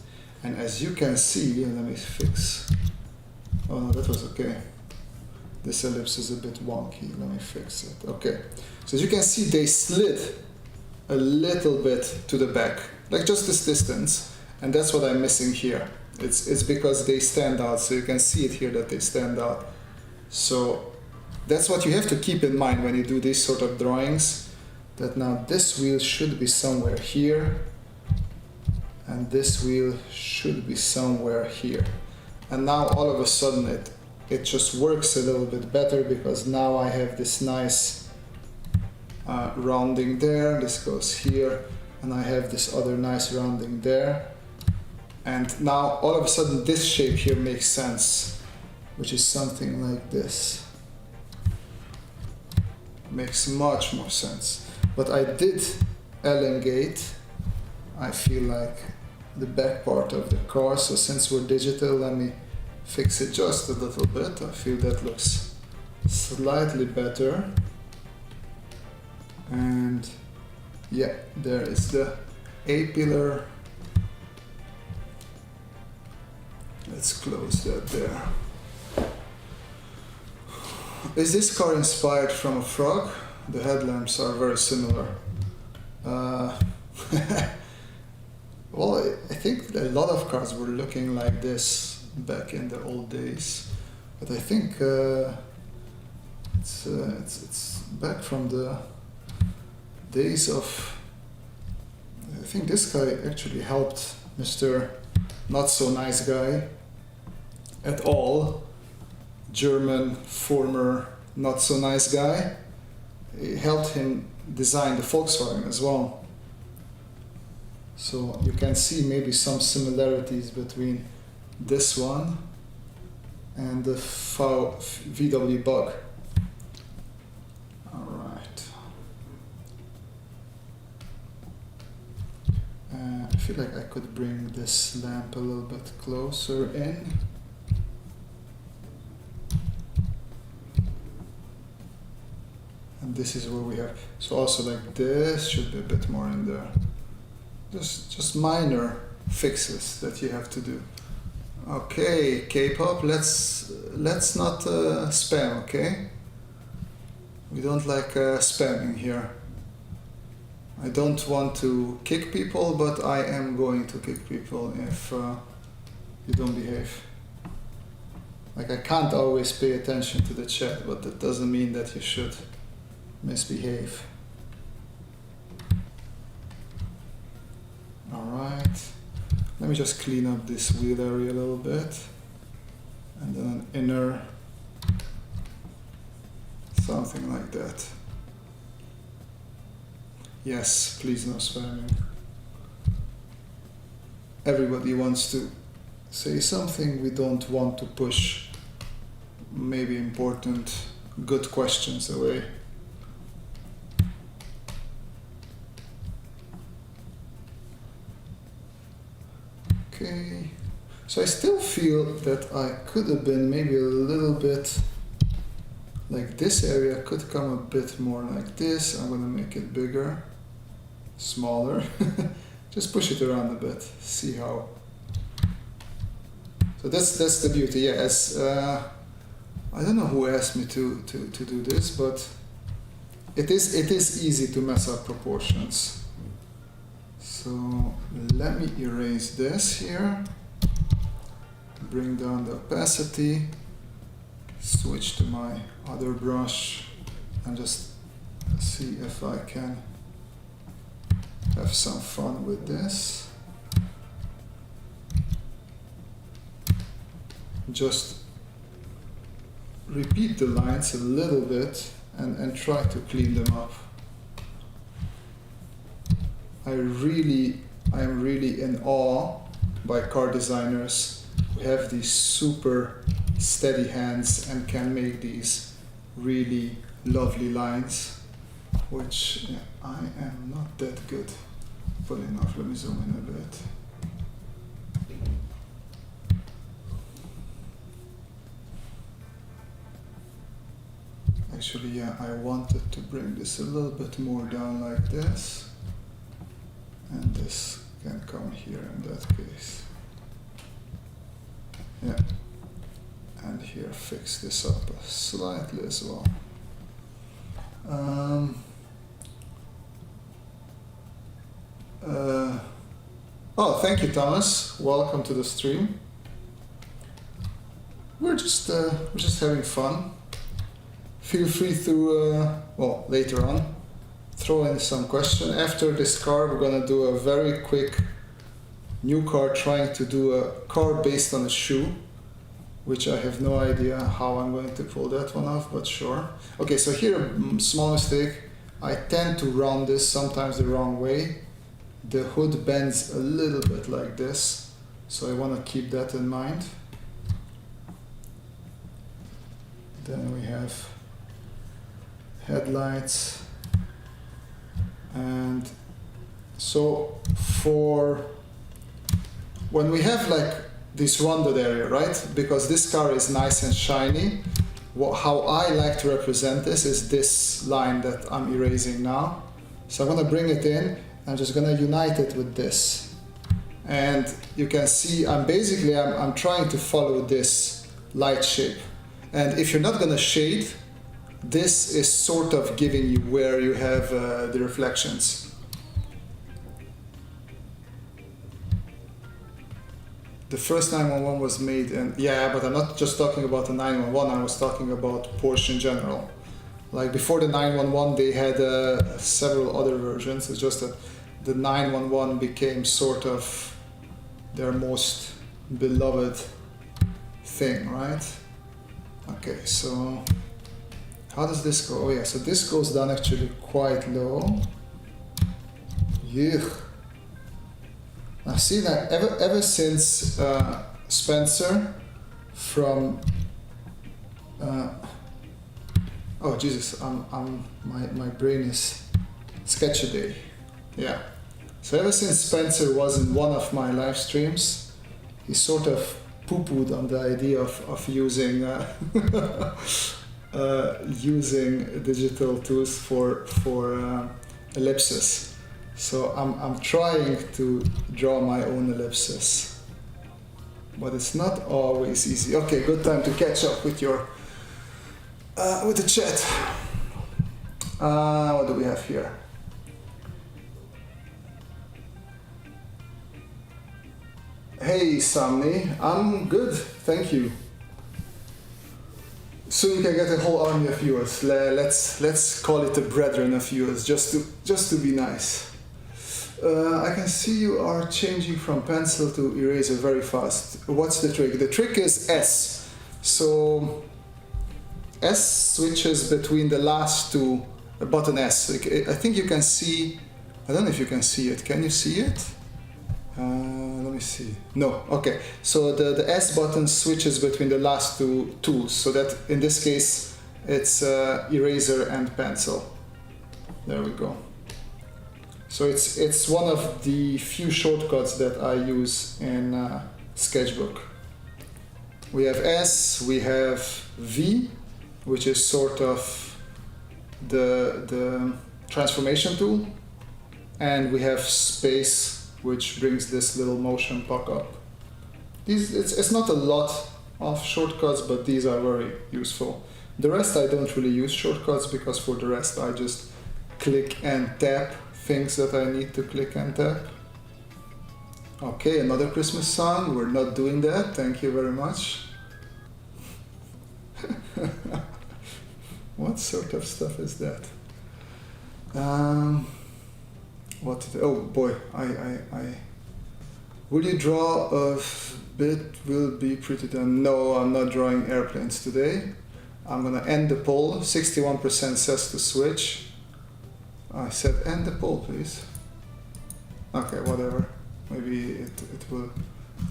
And as you can see, let me fix, oh no, that was okay. This ellipse is a bit wonky. Let me fix it. Okay. So as you can see, they slid a little bit to the back, like just this distance, and that's what I'm missing here. It's because they stand out, so you can see it here that they stand out. So that's what you have to keep in mind when you do these sort of drawings, that now this wheel should be somewhere here, and this wheel should be somewhere here. And now all of a sudden it just works a little bit better, because now I have this nice rounding there, this goes here, and I have this other nice rounding there. And now all of a sudden this shape here makes sense, which is something like this. Makes much more sense. But I did elongate, I feel like, the back part of the car, so since we're digital, let me fix it just a little bit. I feel that looks slightly better. And yeah, there is the A-pillar. Let's close that there. Is this car inspired from a frog? The headlamps are very similar. Well, I think a lot of cars were looking like this back in the old days, but I think it's back from the days of. I think this guy actually helped Mr. Not So Nice Guy at all. German former not so nice guy. He helped him design the Volkswagen as well. So you can see maybe some similarities between this one and the VW Bug. Alright. I feel like I could bring this lamp a little bit closer in. And this is where we have, so also like this should be a bit more in there. Just minor fixes that you have to do. Okay, K-pop, let's not spam, okay? We don't like spamming here. I don't want to kick people, but I am going to kick people if you don't behave. Like, I can't always pay attention to the chat, but that doesn't mean that you should misbehave. Alright, let me just clean up this wheel area a little bit, and then an inner, something like that. Yes, please no spamming. Everybody wants to say something, we don't want to push maybe important, good questions away. Okay, so I still feel that I could have been maybe a little bit, like this area could come a bit more like this. I'm gonna make it bigger, smaller, just push it around a bit, see how. So that's the beauty, yeah, as, I don't know who asked me to do this, but it is easy to mess up proportions. So let me erase this here, bring down the opacity, switch to my other brush, and just see if I can have some fun with this. Just repeat the lines a little bit and try to clean them up. I am really in awe by car designers who have these super steady hands and can make these really lovely lines, which I am not that good. Funny enough, let me zoom in a bit. Actually, yeah, I wanted to bring this a little bit more down like this. And this can come here in that case. Yeah. And here fix this up slightly as well. Oh, thank you, Thomas. Welcome to the stream. We're just having fun. Feel free to, well, later on, throw in some question. After this car, we're gonna do a very quick new car, trying to do a car based on a shoe, which I have no idea how I'm going to pull that one off, but sure. Okay, so here, small mistake. I tend to round this sometimes the wrong way. The hood bends a little bit like this, so I want to keep that in mind. Then we have headlights, and so for when we have like this rounded area, right? Because this car is nice and shiny, how I like to represent this is this line that I'm erasing now. So I'm gonna bring it in, I'm just gonna unite it with this. And you can see I'm trying to follow this light shape. And if you're not gonna shade, this is sort of giving you where you have the reflections. The first 911 was made in, yeah, but I'm not just talking about the 911, I was talking about Porsche in general. Like before the 911, they had several other versions. It's just that the 911 became sort of their most beloved thing, right? Okay, so how does this go? Oh yeah, so this goes down actually quite low. Yuck. I've seen that ever since Spencer from oh Jesus, my brain is Sketchaday. Yeah. So ever since Spencer was in one of my live streams, he sort of poo-pooed on the idea of using using digital tools for ellipses. So I'm trying to draw my own ellipses, but it's not always easy. Okay, good time to catch up with your with the chat. What do we have here? Hey Samni, I'm good, thank you. Soon you can get a whole army of viewers. Let's call it a brethren of viewers, just to be nice. I can see you are changing from pencil to eraser very fast. What's the trick? The trick is S. So S switches between the last two, button S. I think you can see, I don't know if you can see it. Can you see it? Let me see. No, okay. So the S button switches between the last two tools. So that in this case, it's eraser and pencil. There we go. So it's one of the few shortcuts that I use in Sketchbook. We have S, we have V, which is sort of the transformation tool, and we have space, which brings this little motion puck up. It's not a lot of shortcuts, but these are very useful. The rest I don't really use shortcuts, because for the rest I just click and tap things that I need to click and tap. Okay, another Christmas song. We're not doing that. Thank you very much. What sort of stuff is that? Oh boy, I will you draw a bit? Will be pretty done. No, I'm not drawing airplanes today. I'm gonna end the poll. 61% says to switch. I said end the poll, please. Okay, whatever. Maybe it will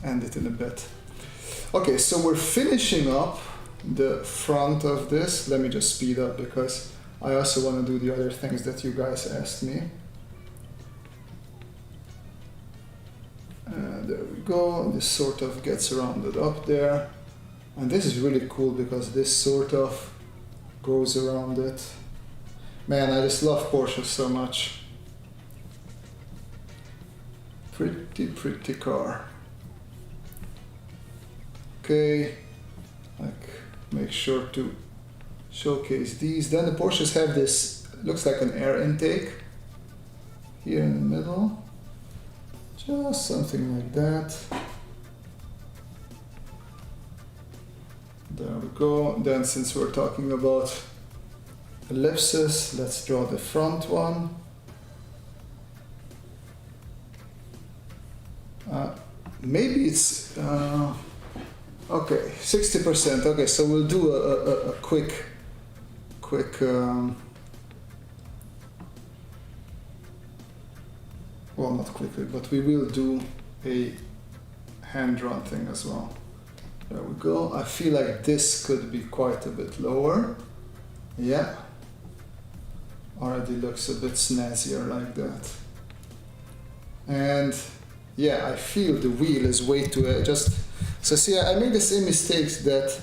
end it in a bit. Okay, so we're finishing up the front of this. Let me just speed up because I also want to do the other things that you guys asked me. There we go. This sort of gets rounded up there. And this is really cool because this sort of goes around it. Man, I just love Porsche so much. Pretty car. Okay, like make sure to showcase these. Then the Porsches have this, looks like an air intake here in the middle, just something like that. There we go. Then since we're talking about ellipses, let's draw the front one. Maybe it's okay, 60%. Okay, so we'll do a quick well, not quickly, but we will do a hand-drawn thing as well. There we go. I feel like this could be quite a bit lower. Yeah, already looks a bit snazzier like that. And yeah, I feel the wheel is way too just. So see, I made the same mistakes that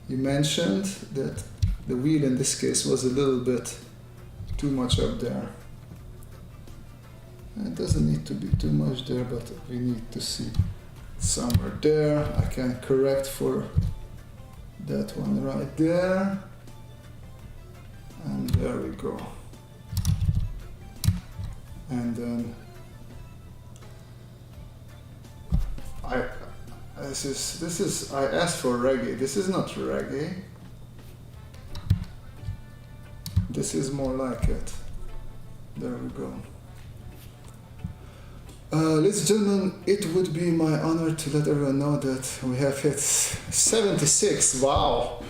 you mentioned, that the wheel in this case was a little bit too much up there. It doesn't need to be too much there, but we need to see somewhere there. I can correct for that one right there. And there we go. And then this is I asked for reggae. This is not reggae. This is more like it. There we go. Ladies and gentlemen, it would be my honor to let everyone know that we have hit 76. Wow,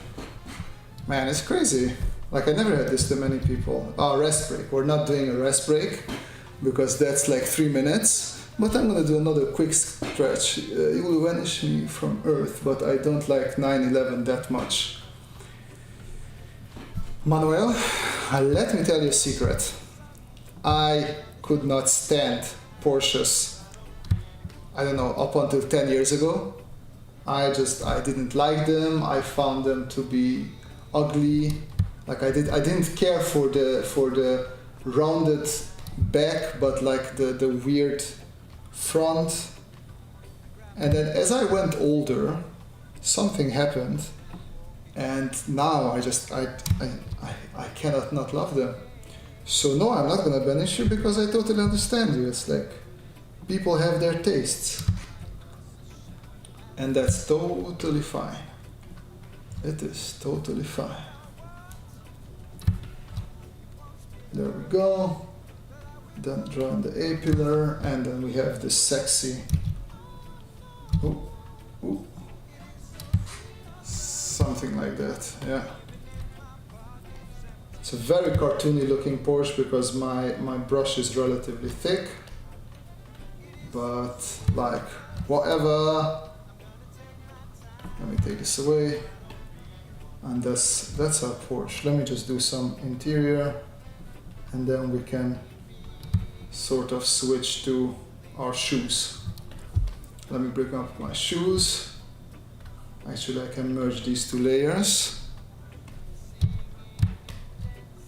man, it's crazy. Like, I never had this to many people. Oh, rest break. We're not doing a rest break because that's like 3 minutes. But I'm gonna do another quick stretch. You will vanish me from Earth, but I don't like 9/11 that much. Manuel, let me tell you a secret. I could not stand Porsches, I don't know, up until 10 years ago. I didn't like them. I found them to be ugly. Like I didn't care for the rounded back, but like the weird front. And then as I went older, something happened, and now I cannot not love them. So no, I'm not gonna banish you because I totally understand you. It's like people have their tastes, and that's totally fine. It is totally fine. There we go. Then drawing the A-pillar, and then we have this sexy, something like that, yeah. It's a very cartoony looking Porsche because my brush is relatively thick, but like, whatever. Let me take this away, and that's our Porsche. Let me just do some interior, and then we can sort of switch to our shoes. Let me bring up my shoes. Actually, I can merge these two layers.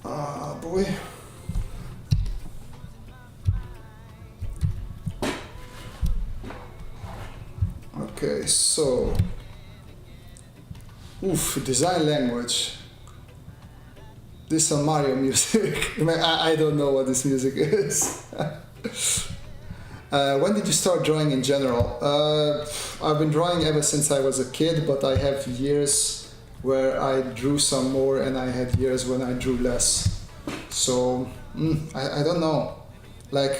Ah, boy. Okay, so, design language. This is some Mario music. I don't know what this music is. When did you start drawing in general? I've been drawing ever since I was a kid, but I have years where I drew some more and I had years when I drew less. So, I don't know. Like,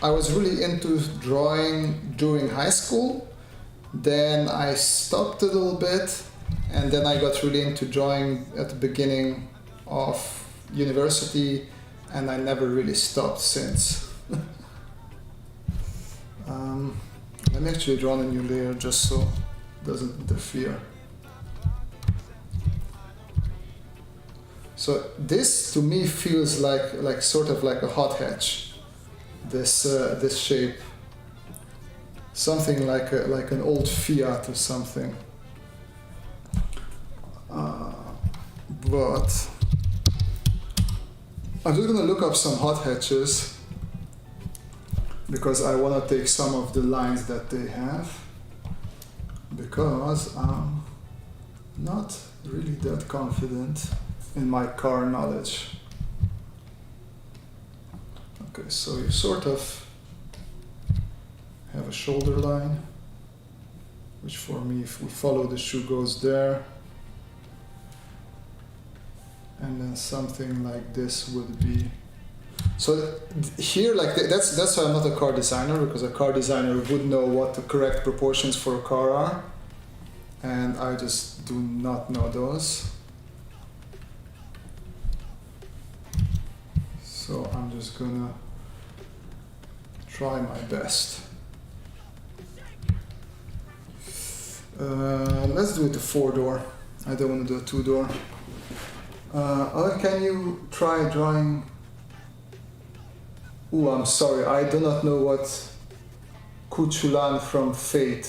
I was really into drawing during high school, then I stopped a little bit, and then I got really into drawing at the beginning of university, and I never really stopped since. Let me actually draw a new layer just so it doesn't interfere. So this to me feels like sort of like a hot hatch. This shape, something like an old Fiat or something. But I'm just gonna look up some hot hatches because I want to take some of the lines that they have, because I'm not really that confident in my car knowledge. Okay, so you sort of have a shoulder line, which for me, if we follow the shoe, goes there. And then something like this would be. So here, like that's why I'm not a car designer, because a car designer would know what the correct proportions for a car are, and I just do not know those. So I'm just gonna try my best. Let's do it a 4-door. I don't want to do a 2-door. Can you try drawing? Ooh, I'm sorry, I do not know what Kuchulan from Fate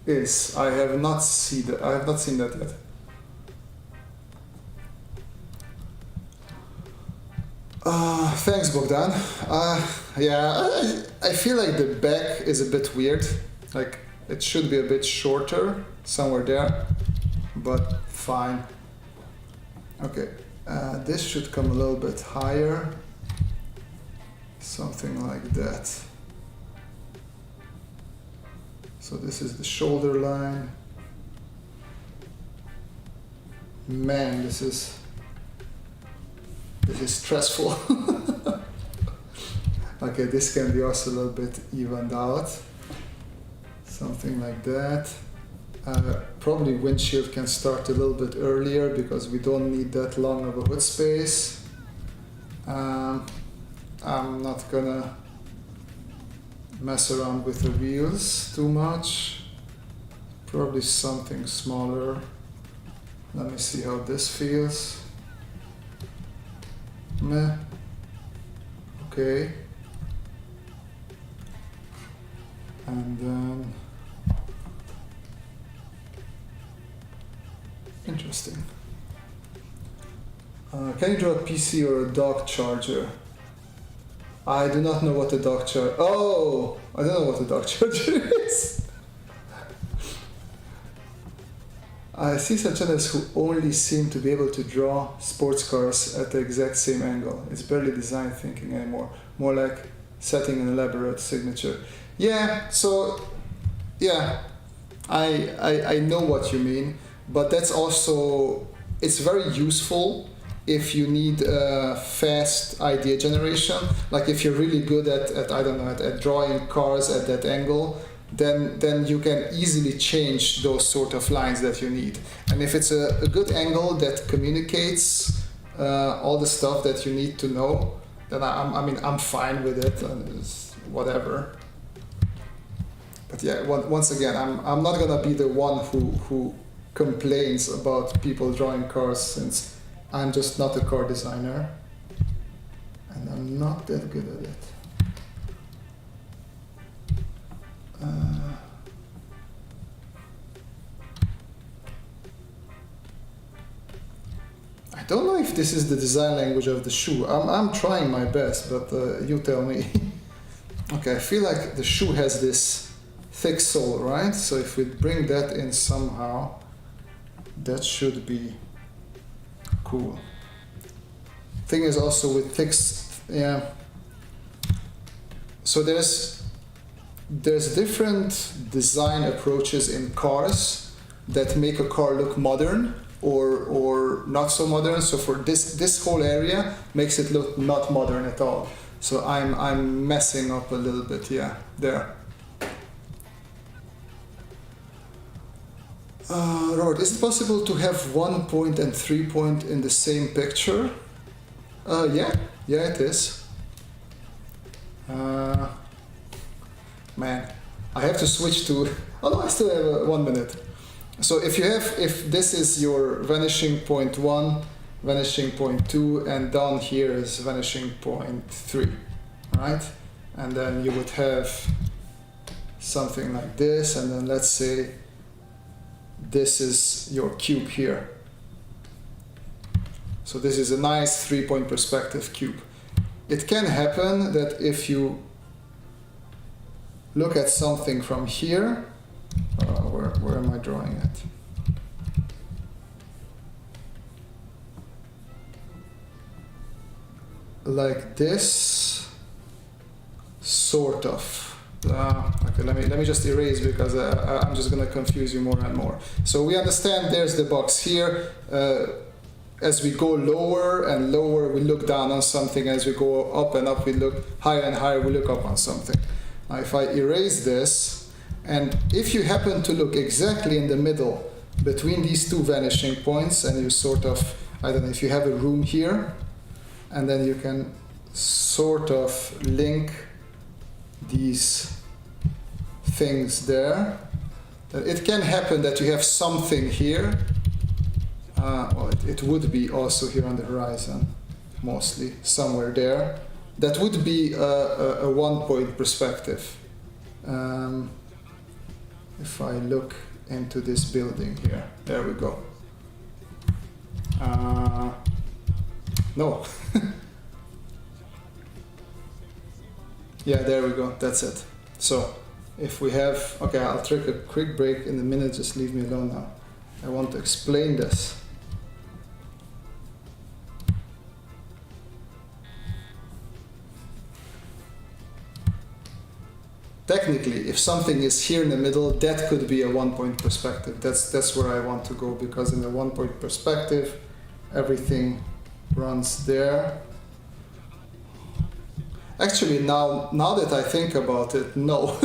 is. I have not seen that. I have not seen that yet. Thanks, Bogdan. Yeah, I feel like the back is a bit weird. Like it should be a bit shorter, somewhere there, but fine. Okay, this should come a little bit higher. Something like that. So this is the shoulder line. Man, this is stressful. Okay, this can be also a little bit evened out. Something like that. Probably windshield can start a little bit earlier because we don't need that long of a hood space. I'm not gonna mess around with the wheels too much. Probably something smaller. Let me see how this feels. Meh. Okay. And then interesting. Can you draw a PC or a dog charger? I do not know what a dog charger. Oh, I don't know what a dog charger is. I see some channels who only seem to be able to draw sports cars at the exact same angle. It's barely design thinking anymore. More like setting an elaborate signature. Yeah, so yeah, I know what you mean, but that's also, it's very useful if you need fast idea generation. Like if you're really good at I don't know, at drawing cars at that angle, then you can easily change those sort of lines that you need. And if it's a good angle that communicates all the stuff that you need to know, then I'm fine with it, and it's whatever. But yeah, once again, I'm not gonna be the one who complains about people drawing cars, since I'm just not a car designer and I'm not that good at it. I don't know if this is the design language of the shoe. I'm trying my best, but you tell me. Okay, I feel like the shoe has this thick sole, right? So if we bring that in somehow, that should be cool. Thing is also with thick, yeah. So there's different design approaches in cars that make a car look modern or not so modern. So for this whole area makes it look not modern at all. So I'm messing up a little bit, yeah, there. Robert, is it possible to have 1 point and 3 point in the same picture? Yeah, it is. Man, I have to switch to. Oh no, I still have 1 minute. So if this is your vanishing point 1, vanishing point 2, and down here is vanishing point 3, right? And then you would have something like this, and then let's say this is your cube here. So this is a nice 3-point perspective cube. It can happen that if you look at something from here, where am I drawing it? like this, sort of. Okay, let me just erase because I'm just gonna confuse you more and more. So we understand there's the box here. As we go lower and lower, we look down on something. As we go up and up, we look higher and higher, we look up on something. Now if I erase this, and if you happen to look exactly in the middle between these two vanishing points, and you sort of, I don't know, if you have a room here, and then you can sort of link these things there. It can happen that you have something here. Well, it would be also here on the horizon, mostly somewhere there. That would be a one-point perspective. If I look into this building here, there we go. No. Yeah, there we go, that's it. So, if we have, okay, I'll take a quick break in a minute, just leave me alone now. I want to explain this. Technically, if something is here in the middle, that could be a one-point perspective. That's where I want to go, because in the one-point perspective, everything runs there. Actually, now that I think about it, no.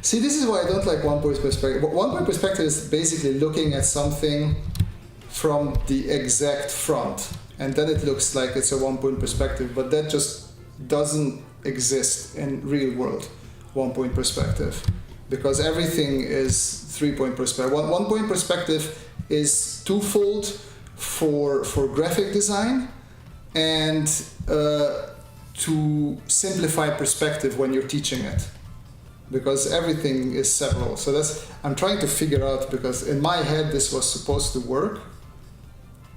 See, this is why I don't like one-point perspective. One-point perspective is basically looking at something from the exact front, and then it looks like it's a one-point perspective, but that just doesn't exist in real world one-point perspective, because everything is three-point perspective. One-point perspective is twofold for graphic design and to simplify perspective when you're teaching it, because everything is several. So I'm trying to figure out, because in my head this was supposed to work,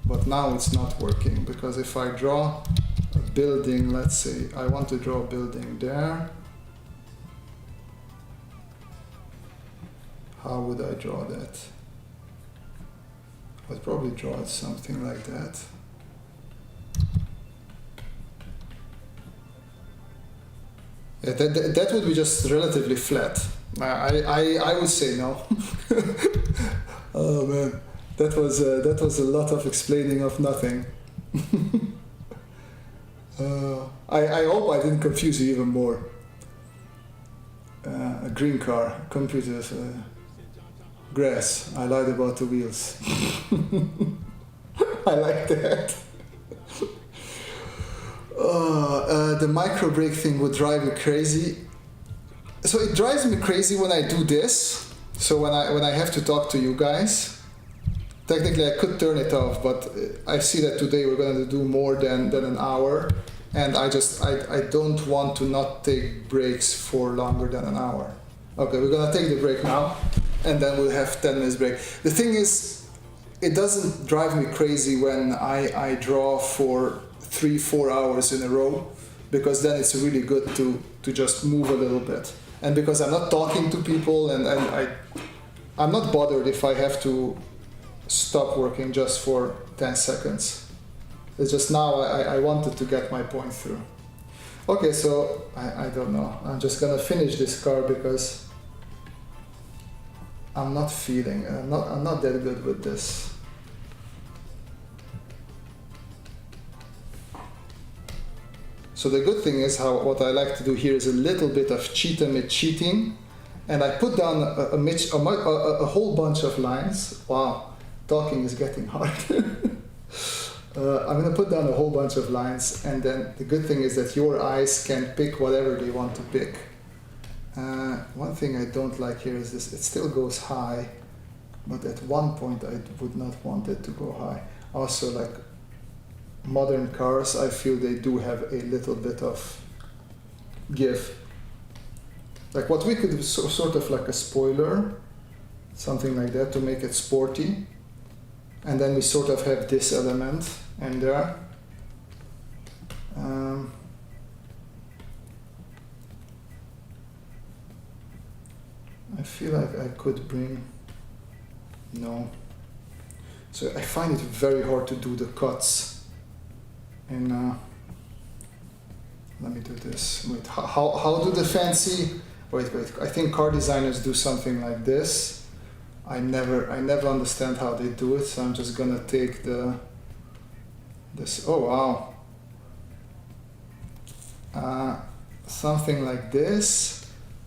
but now it's not working, because if I draw a building, let's say I want to draw a building there, how would I draw that? I'd probably draw it something like that. Yeah, that would be just relatively flat. I would say no. Oh man, that was a lot of explaining of nothing. I hope I didn't confuse you even more. A green car, computers, grass. I lied about the wheels. I like that. The micro break thing would drive me crazy. So it drives me crazy when I do this. So when I have to talk to you guys, technically I could turn it off, but I see that today we're going to do more than an hour, and I don't want to not take breaks for longer than an hour. Okay, we're going to take the break now, and then we'll have 10 minutes break. The thing is, it doesn't drive me crazy when I draw for 3-4 hours in a row, because then it's really good to just move a little bit, and because I'm not talking to people, and I'm not bothered if I have to stop working just for 10 seconds. It's just now I wanted to get my point through. Okay, so I don't know, I'm just gonna finish this car because I'm not feeling, I'm not that good with this. So the good thing is what I like to do here is a little bit of cheating, and I put down a whole bunch of lines. Wow, talking is getting hard. I'm going to put down a whole bunch of lines, and then the good thing is that your eyes can pick whatever they want to pick. One thing I don't like here is this, it still goes high, but at one point I would not want it to go high. Also, like modern cars, I feel they do have a little bit of give. Like what we could do, sort of like a spoiler, something like that, to make it sporty. And then we sort of have this element in there. I feel like I could bring, no. So I find it very hard to do the cuts let me do this. Wait, how do the fancy? Wait. I think car designers do something like this. I never understand how they do it. So I'm just gonna take this. Oh wow. Something like this.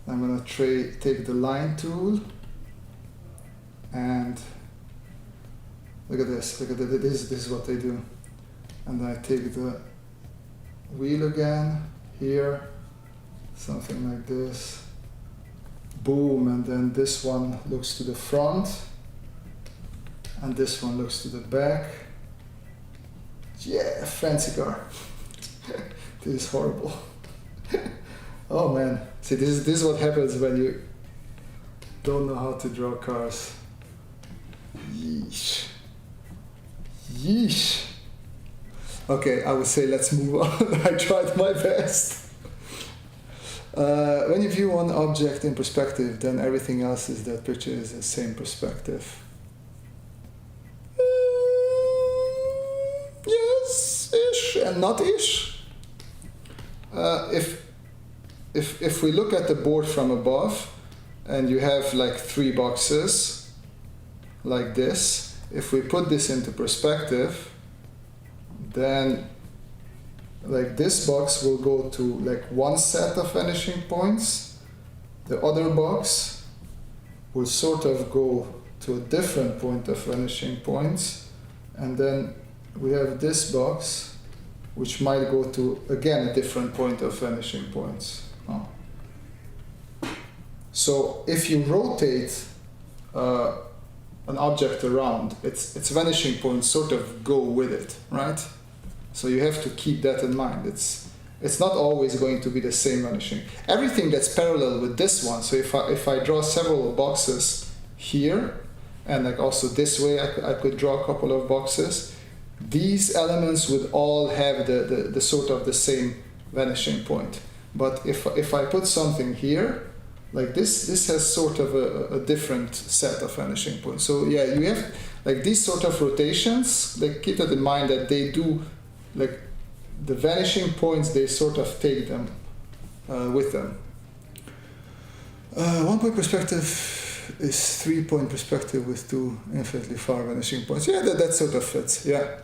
I'm gonna take the line tool and look at this. This is what they do. And I take the wheel again here, something like this. Boom, and then this one looks to the front and this one looks to the back. Yeah, fancy car. This is horrible. Oh man, see, this is what happens when you don't know how to draw cars. Yeesh. Yeesh. Okay, I would say let's move on. I tried my best. When you view one object in perspective, then everything else is that picture is the same perspective. Yes-ish and not-ish. If we look at the board from above, and you have like 3 boxes, like this, if we put this into perspective, then like this box will go to like one set of vanishing points, the other box will sort of go to a different point of vanishing points, and then we have this box which might go to again a different point of vanishing points. Oh. So if you rotate an object around, its vanishing points sort of go with it, right? So you have to keep that in mind. It's not always going to be the same vanishing. Everything that's parallel with this one, so if I draw several boxes here, and like also this way I could draw a couple of boxes, these elements would all have the sort of the same vanishing point. But if I put something here, like this has sort of a different set of vanishing points. So yeah, you have like these sort of rotations, like keep that in mind that they do, like the vanishing points, they sort of take them with them. 1 point perspective is 3-point perspective with 2 infinitely far vanishing points. Yeah, that sort of fits, yeah.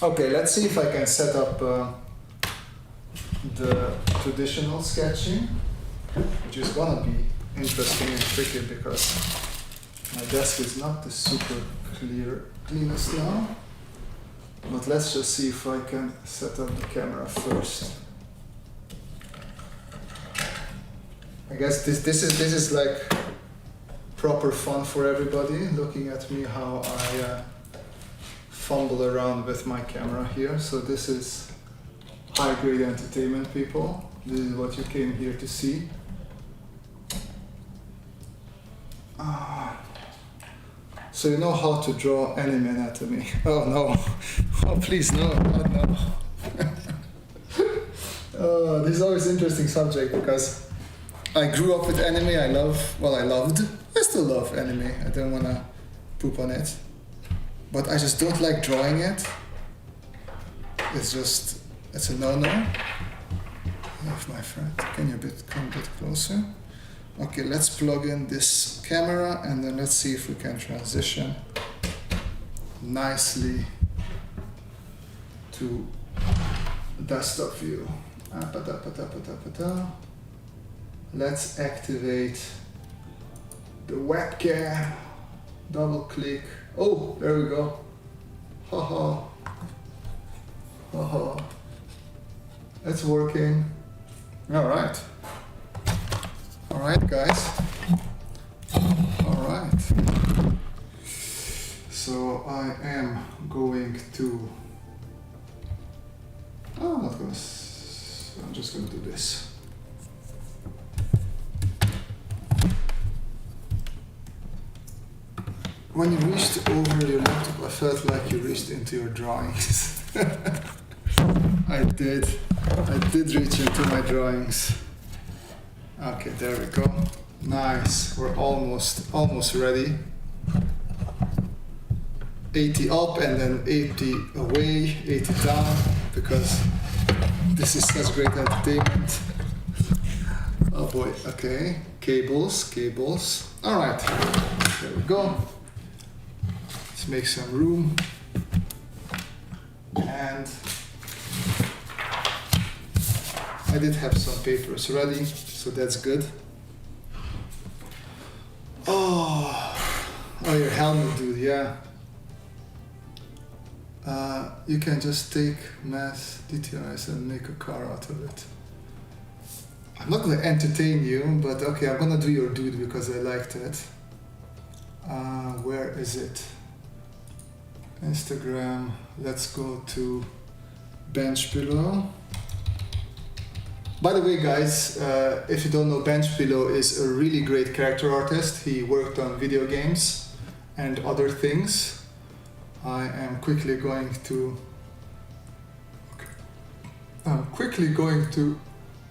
Okay, let's see if I can set up the traditional sketching, which is gonna be interesting and tricky because my desk is not the super cleanest now. But let's just see if I can set up the camera first. I guess this is like proper fun for everybody, looking at me how I fumble around with my camera here. So this is high-grade entertainment, people. This is what you came here to see. So you know how to draw anime anatomy. Oh no. Oh please, no. This is always an interesting subject because I grew up with anime. I loved. I still love anime. I don't want to poop on it. But I just don't like drawing it. It's a no-no. If my friend, can you come a bit closer? Okay, let's plug in this camera and then let's see if we can transition nicely to desktop view. Let's activate the webcam. Double click. Oh, there we go. Haha. Haha. It's working. All right. All right, guys. All right. So I am going to. Oh, I'm not gonna. I'm just gonna do this. When you reached over your laptop, I felt like you reached into your drawings. I did reach into my drawings. Okay, there we go. Nice, we're almost ready. 80 up and then 80 away, 80 down, because this is such great entertainment. Oh boy, okay, cables. All right, there we go. Let's make some room. And I did have some papers ready, so that's good. Oh, your helmet, dude, yeah. You can just take mass details and make a car out of it. I'm not gonna entertain you, but okay, I'm gonna do your dude because I liked it. Where is it? Instagram, let's go to Bench Below. By the way, guys, if you don't know, Bench Below is a really great character artist. He worked on video games and other things. I am quickly going to...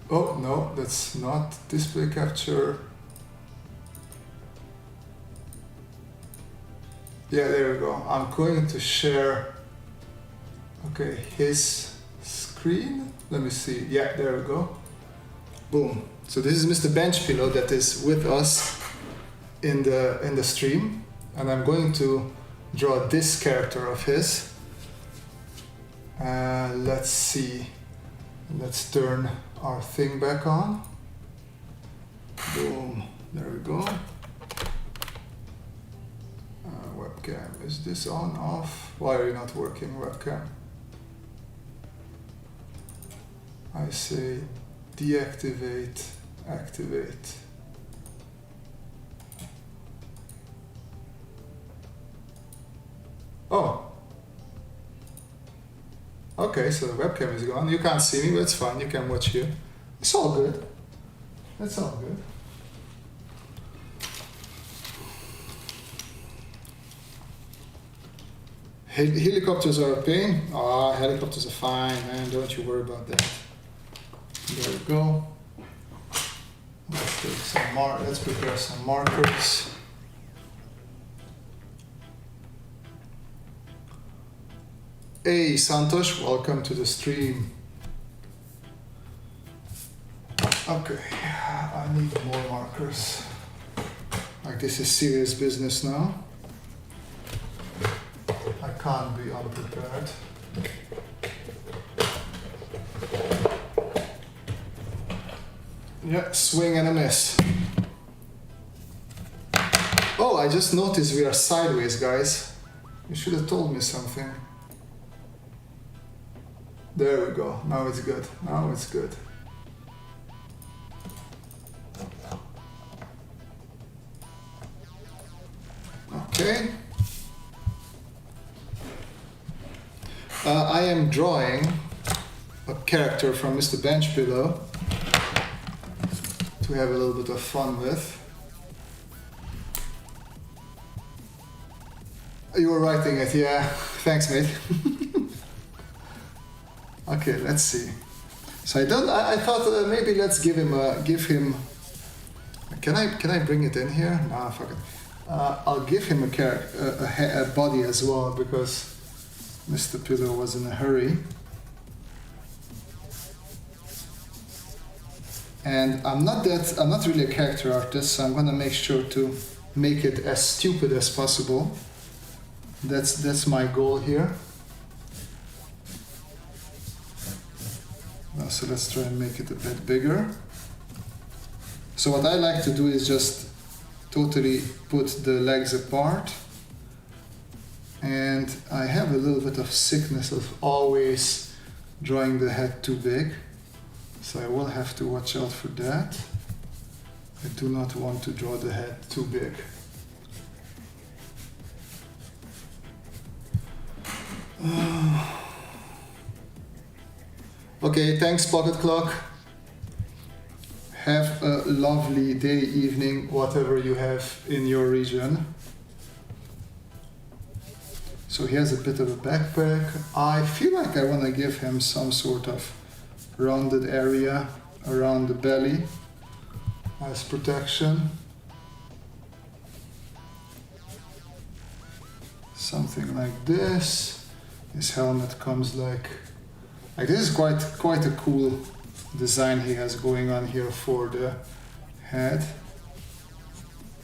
Oh, no, that's not display capture. Yeah, there we go. I'm going to share, okay, his screen. Let me see. Yeah, there we go. Boom. So this is Mr. Benchpillow that is with us in the stream, and I'm going to draw this character of his. Let's see. Let's turn our thing back on. Boom. There we go. Webcam. Is this on, off? Why are you not working, webcam? I say deactivate, activate. Oh. Okay, so the webcam is gone. You can't see me, but it's fine. You can watch here. It's all good. It's all good. Helicopters are a pain. Ah, helicopters are fine, man. Don't you worry about that. There we go. Let's take some let's prepare some markers. Hey Santosh, welcome to the stream. Okay, I need more markers. Like, this is serious business now. I can't be unprepared. Yeah, swing and a miss. Oh, I just noticed we are sideways, guys. You should have told me something. There we go. Now it's good. Now it's good. Okay. I am drawing a character from Mr. Benchpillow to have a little bit of fun with. You were writing it, yeah. Thanks, mate. Okay, let's see. So I thought maybe let's give him. Can I bring it in here? Nah, fuck it. I'll give him a body as well, because Mr. Pillow was in a hurry. And I'm not really a character artist, so I'm gonna make sure to make it as stupid as possible. That's my goal here. So let's try and make it a bit bigger. So what I like to do is just totally put the legs apart. And I have a little bit of sickness of always drawing the head too big. So I will have to watch out for that. I do not want to draw the head too big. Okay, thanks Pocket Clock. Have a lovely day, evening, whatever you have in your region. So he has a bit of a backpack. I feel like I want to give him some sort of rounded area around the belly as protection. something like this. His helmet comes like this is quite a cool design he has going on here for the head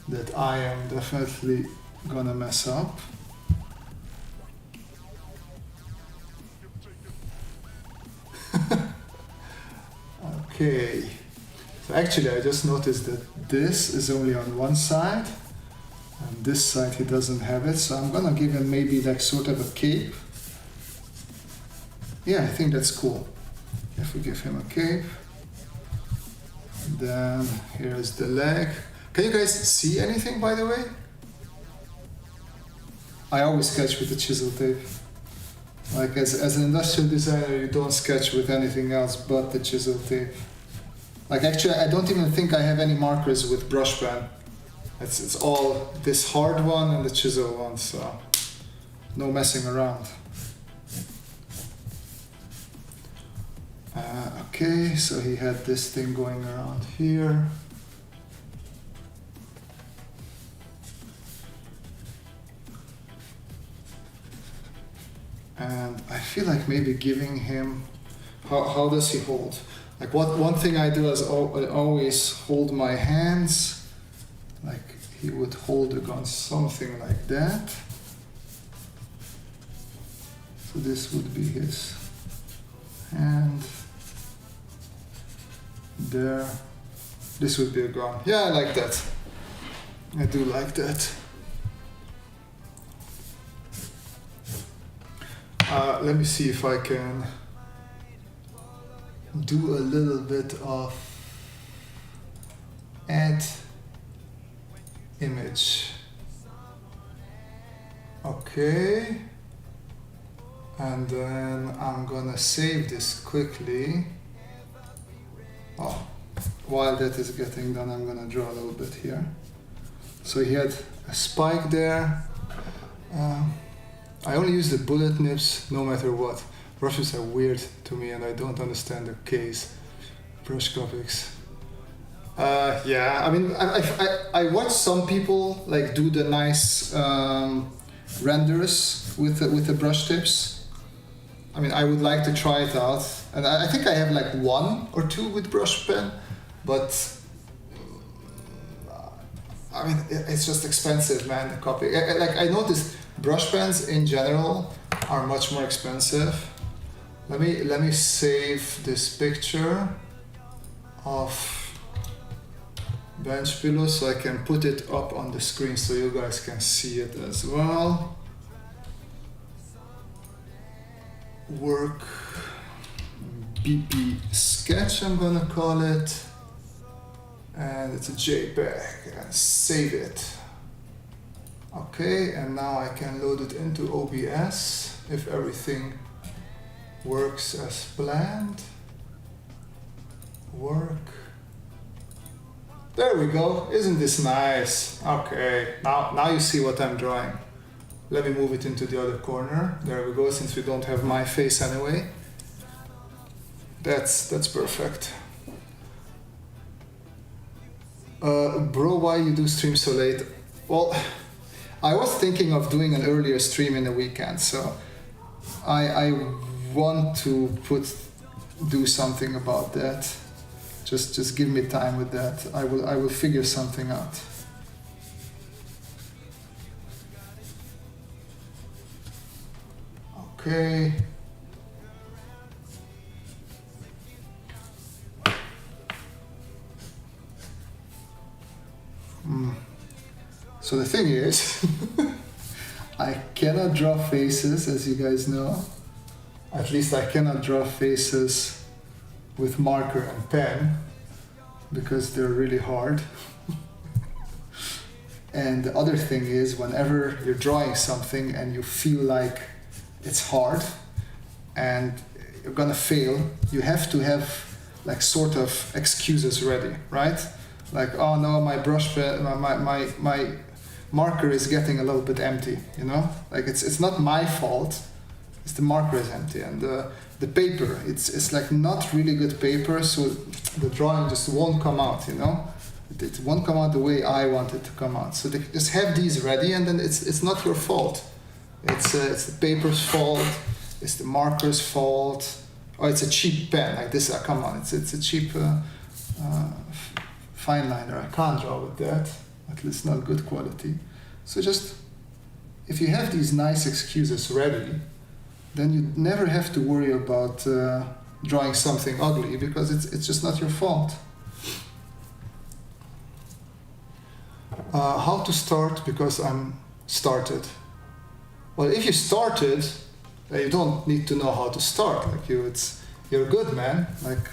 that I am definitely gonna mess up. Okay, so actually I just noticed that this is only on one side and this side he doesn't have it, so I'm gonna give him maybe like sort of a cape. Yeah, I think that's cool. If we give him a cape, then here's the leg. Can you guys see anything, by the way? I always sketch with the chisel tape. Like as an industrial designer, you don't sketch with anything else but the chisel tape. Like actually, I don't even think I have any markers with brush pen. It's all this hard one and the chisel one, so no messing around. Okay, so he had this thing going around here. And I feel like maybe giving him, how does he hold? Like one thing I do is I always hold my hands, like he would hold the gun something like that. So this would be his hand. There. This would be a gun. Yeah, I like that. I do like that. Let me see if I can do a little bit of add image. Okay. And then I'm gonna save this quickly. Oh, while that is getting done, I'm gonna draw a little bit here. So he had a spike there. I only use the bullet nibs no matter what. Brushes are weird to me and I don't understand the case. Brush copics. Yeah, I mean, I watch some people like do the nice renders with the brush tips. I mean, I would like to try it out. And I think I have like 1 or 2 with brush pen, but I mean, it's just expensive, man, the copy. Like I noticed brush pens in general are much more expensive. Let me save this picture of bench pillow so I can put it up on the screen so you guys can see it as well. Work BP sketch, I'm gonna call it, and it's a JPEG, and save it. Okay, and now I can load it into OBS if everything works as planned. Work. There we go. Isn't this nice? Okay, now you see what I'm drawing. Let me move it into the other corner. There we go, since we don't have my face anyway. That's perfect. Bro, why you do stream so late? Well, I was thinking of doing an earlier stream in the weekend, so I want to do something about that. Just give me time with that. I will figure something out. Okay. So the thing is, I cannot draw faces, as you guys know. At least I cannot draw faces with marker and pen, because they're really hard. And the other thing is, whenever you're drawing something and you feel like it's hard and you're gonna fail, you have to have like sort of excuses ready, right? Like, oh no, my brush pen, my marker is getting a little bit empty, you know? Like it's not my fault, it's the marker is empty, and the paper, it's like not really good paper, so the drawing just won't come out, you know? It won't come out the way I want it to come out. So they just have these ready, and then it's not your fault. It's the paper's fault. It's the marker's fault. Oh, it's a cheap pen like this. Come on, it's a cheap fine liner. I can't draw with that. At least not good quality. So just if you have these nice excuses ready, then you never have to worry about drawing something ugly because it's just not your fault. How to start because I'm started. Well, if you started, you don't need to know how to start. Like you're good, man. Like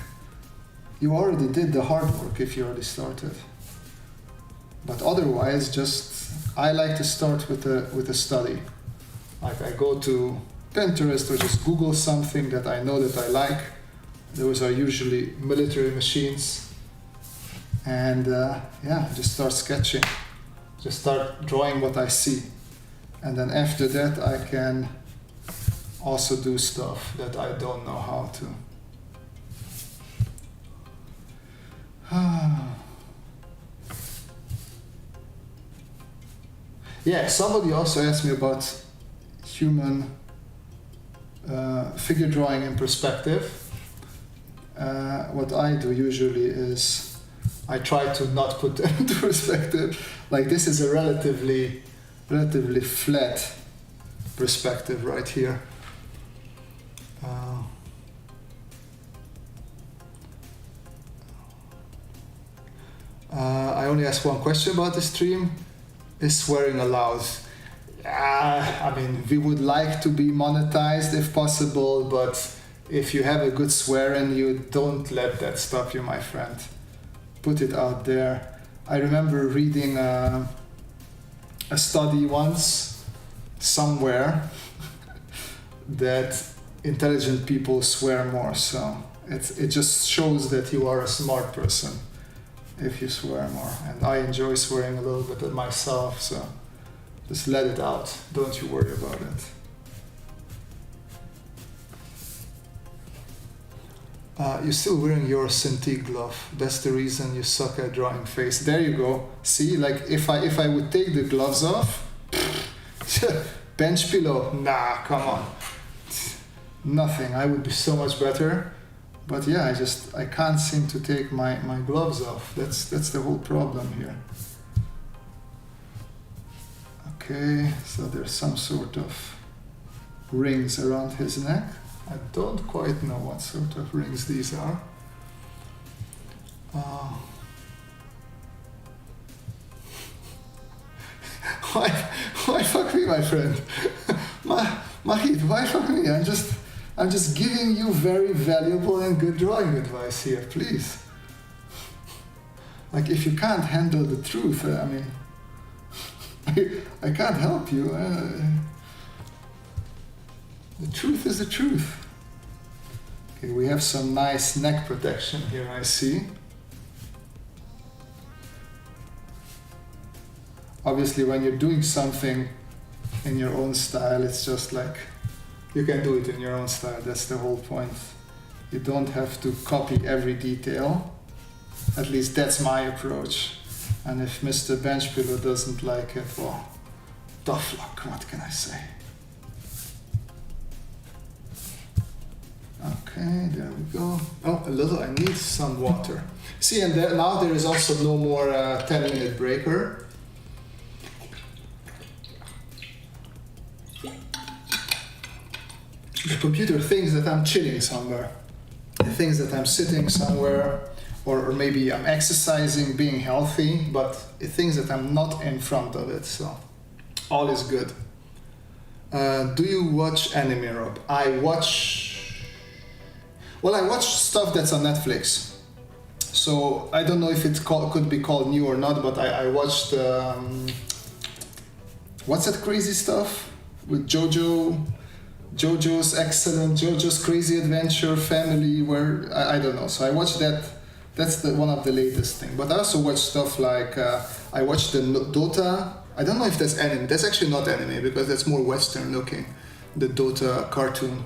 you already did the hard work if you already started. But otherwise, I like to start with a study. Like I go to Pinterest or just Google something that I know that I like. Those are usually military machines. And just start sketching. Just start drawing what I see. And then after that, I can also do stuff that I don't know how to. Yeah, somebody also asked me about human figure drawing in perspective. What I do usually is I try to not put them into perspective. Like this is a relatively flat perspective right here. I only asked one question about the stream. Is swearing allowed? I mean, we would like to be monetized if possible, but if you have a good swearing, you don't let that stop you, my friend. Put it out there. I remember reading a study once, somewhere, that intelligent people swear more, so it just shows that you are a smart person if you swear more. And I enjoy swearing a little bit at myself, so just let it out. Don't you worry about it. You're still wearing your Cintiq glove. That's the reason you suck at drawing face. There you go. See, like if I would take the gloves off, bench pillow, nah, come on. Nothing. I would be so much better. But yeah, I can't seem to take my gloves off. That's the whole problem here. Okay, so there's some sort of rings around his neck. I don't quite know what sort of rings these are. Why fuck me, my friend? Mahit, why fuck me? I'm just giving you very valuable and good drawing advice here, please. Like if you can't handle the truth, I mean, I can't help you. The truth is the truth. Okay, we have some nice neck protection here, I see. Obviously, when you're doing something in your own style, it's just like, you can do it in your own style, that's the whole point. You don't have to copy every detail. At least that's my approach. And if Mr. Benchpillow doesn't like it, well, tough luck, what can I say? Okay, there we go. Oh, a little, I need some water. See, and now there is also no more 10-minute breaker. The computer thinks that I'm chilling somewhere. It thinks that I'm sitting somewhere, or maybe I'm exercising, being healthy, but it thinks that I'm not in front of it, so all is good. Do you watch anime, Rob? I watch stuff that's on Netflix. So I don't know if it could be called new or not, but I watched, what's that crazy stuff with JoJo's Crazy Adventure Family, where I don't know. So I watched that. That's one of the latest thing. But I also watch stuff like I watched the Dota. I don't know if that's anime. That's actually not anime because that's more Western looking. The Dota cartoon.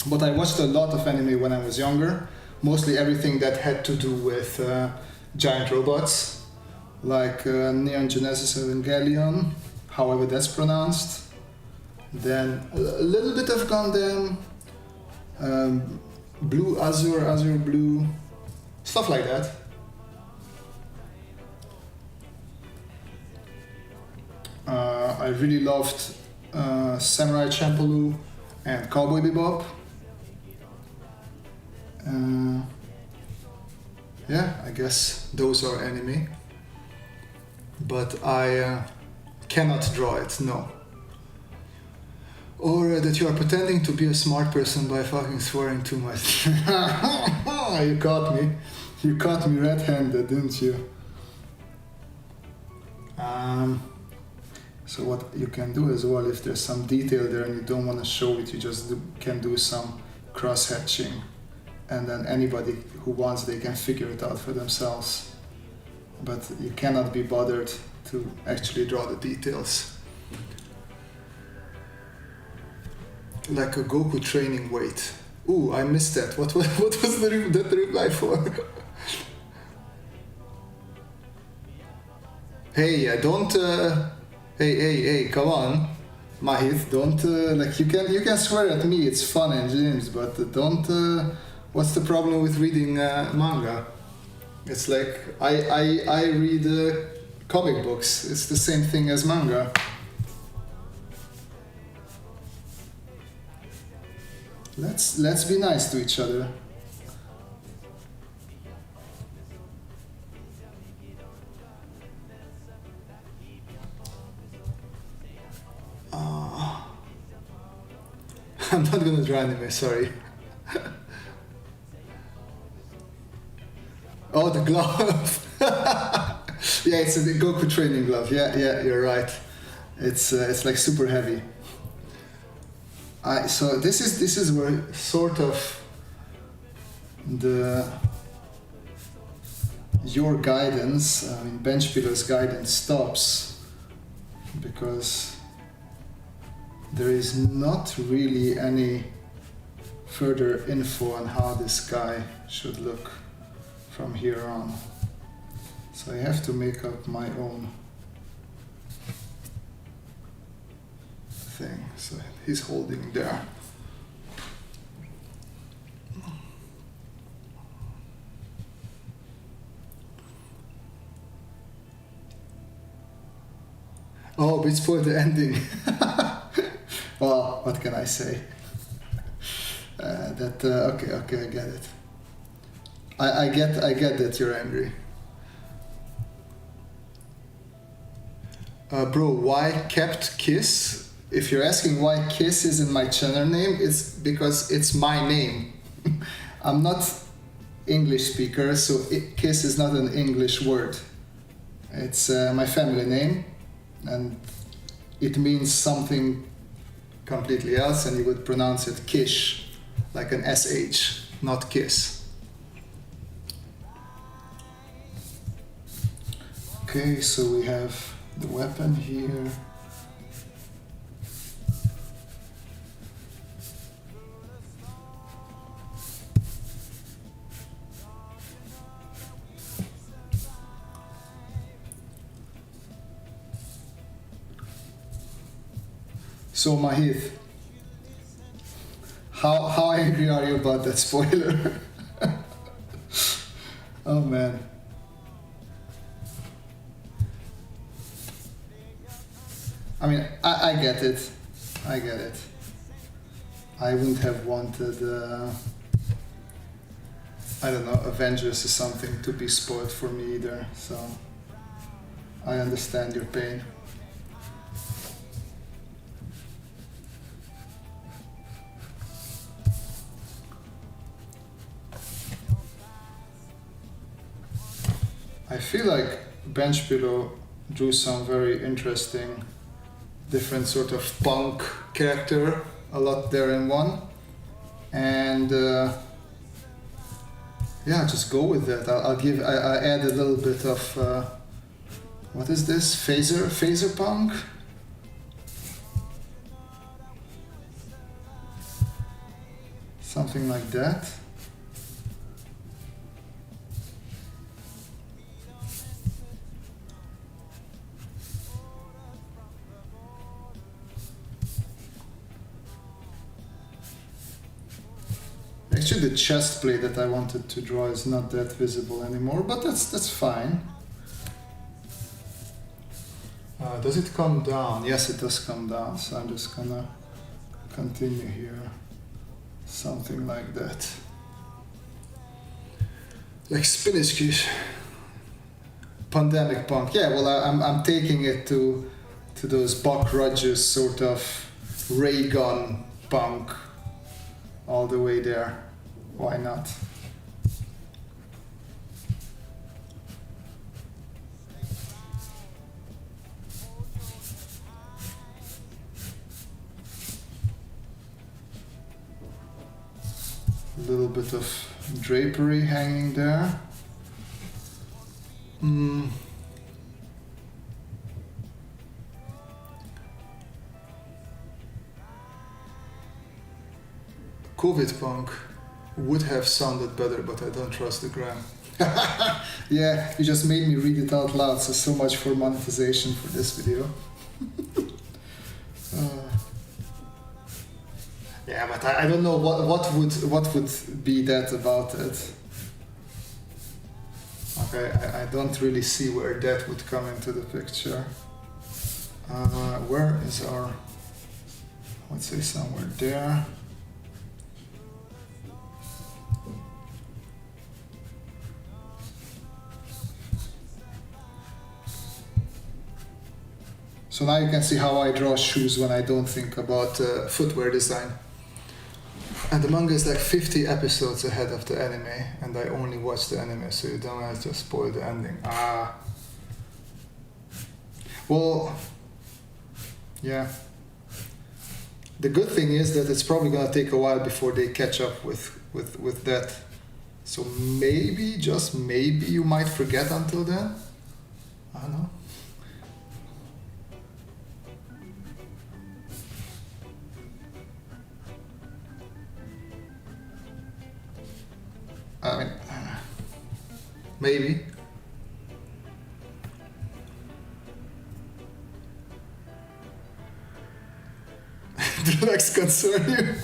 But I watched a lot of anime when I was younger. Mostly everything that had to do with giant robots, like Neon Genesis Evangelion, however that's pronounced. Then a little bit of Gundam, Blue Azure, Azure Blue, stuff like that. I really loved Samurai Champloo and Cowboy Bebop. Yeah, I guess those are anime. But I cannot draw it, no. Or that you are pretending to be a smart person by fucking swearing too much. You caught me. You caught me red-handed, didn't you? So what you can do as well, if there's some detail there and you don't want to show it, you just can do some cross-hatching. And then anybody who wants, they can figure it out for themselves. But you cannot be bothered to actually draw the details. Like a Goku training weight. Ooh, I missed that. What was that reply for? Hey, don't. Hey, come on, Mahith. Don't like you can swear at me. It's fun and games, but don't. What's the problem with reading manga? It's like I read comic books. It's the same thing as manga. Let's be nice to each other. I'm not gonna draw anime, sorry. Oh, the glove. Yeah, it's a Goku training glove. Yeah, you're right. It's like super heavy. So this is where sort of your guidance, I mean Benchpillow's guidance stops, because there is not really any further info on how this guy should look from here on. So I have to make up my own thing. So he's holding there. Oh, we spoiled the ending. Well, what can I say? Okay, I get it. I get that you're angry. Bro, why kept Kiss? If you're asking why Kiss is in my channel name, it's because it's my name. I'm not English speaker, so Kiss is not an English word. It's my family name, and it means something completely else, and you would pronounce it Kish, like an SH, not Kiss. Okay, so we have the weapon here. So Mahith, how angry are you about that spoiler? Oh man. I mean, I get it. I get it. I wouldn't have wanted, I don't know, Avengers or something to be spoiled for me either, so I understand your pain. I feel like Benchpillow drew some very interesting, different sort of punk character, a lot there in one, and yeah, just go with that. I add a little bit of what is this? Phaser punk. Something like that. Actually, the chest plate that I wanted to draw is not that visible anymore, but that's fine. Does it come down? Yes, it does come down, so I'm just gonna continue here. Something like that. Like spinach quiche. Pandemic punk. Yeah, well, I'm taking it to those Buck Rogers sort of ray gun punk all the way there. Why not? A little bit of drapery hanging there. COVID punk would have sounded better, but I don't trust the gram. Yeah, you just made me read it out loud, so much for monetization for this video. Yeah, but I don't know what would be that about it. Okay, I don't really see where that would come into the picture. Where is our, let's say somewhere there. So now you can see how I draw shoes when I don't think about footwear design. And the manga is like 50 episodes ahead of the anime, and I only watch the anime, so you don't have to spoil the ending. Well, yeah. The good thing is that it's probably gonna take a while before they catch up with that. So maybe, just maybe, you might forget until then. I don't know. I mean, maybe. Do legs concern you?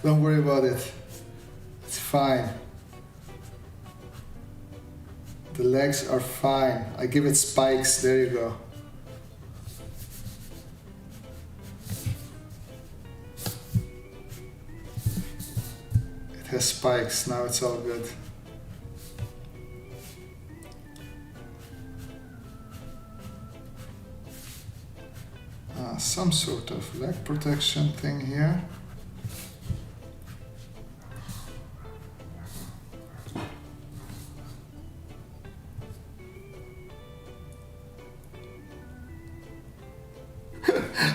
Don't worry about it. It's fine. The legs are fine. I give it spikes. There you go. It has spikes. Now it's all good. Some sort of leg protection thing here.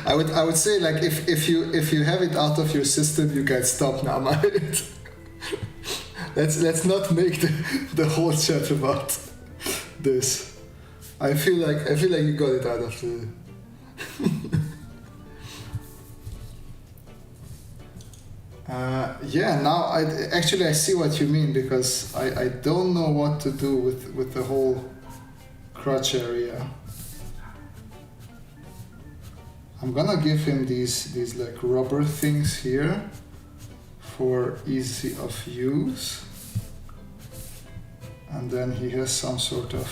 I would say, like, if you have it out of your system, you can stop now. Let's not make the whole chat about this. I feel like you got it out of the. Yeah, now I see what you mean, because I don't know what to do with the whole crotch area. I'm gonna give him these like rubber things here for easy of use, and then he has some sort of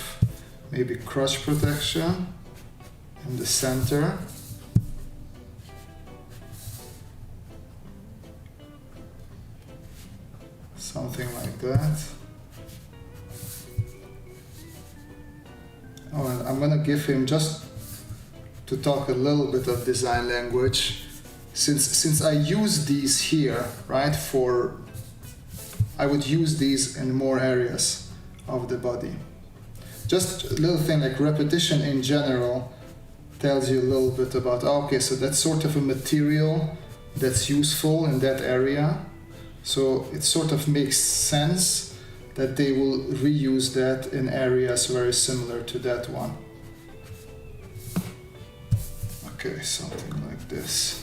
maybe crotch protection in the center. Something like that. Oh, and I'm gonna give him, just to talk a little bit of design language, since I use these here, right, I would use these in more areas of the body. Just a little thing like repetition in general tells you a little bit about, okay, so that's sort of a material that's useful in that area. So it sort of makes sense that they will reuse that in areas very similar to that one. Okay, something like this.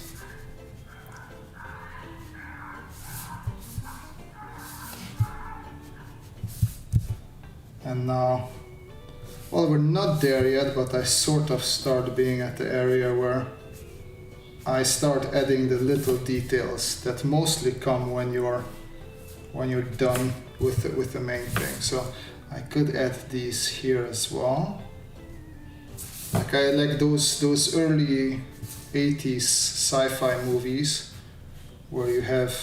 And now, well, we're not there yet, but I sort of start being at the area where I start adding the little details that mostly come when you're done with the main thing. So I could add these here as well. Like I like those early 80s sci-fi movies where you have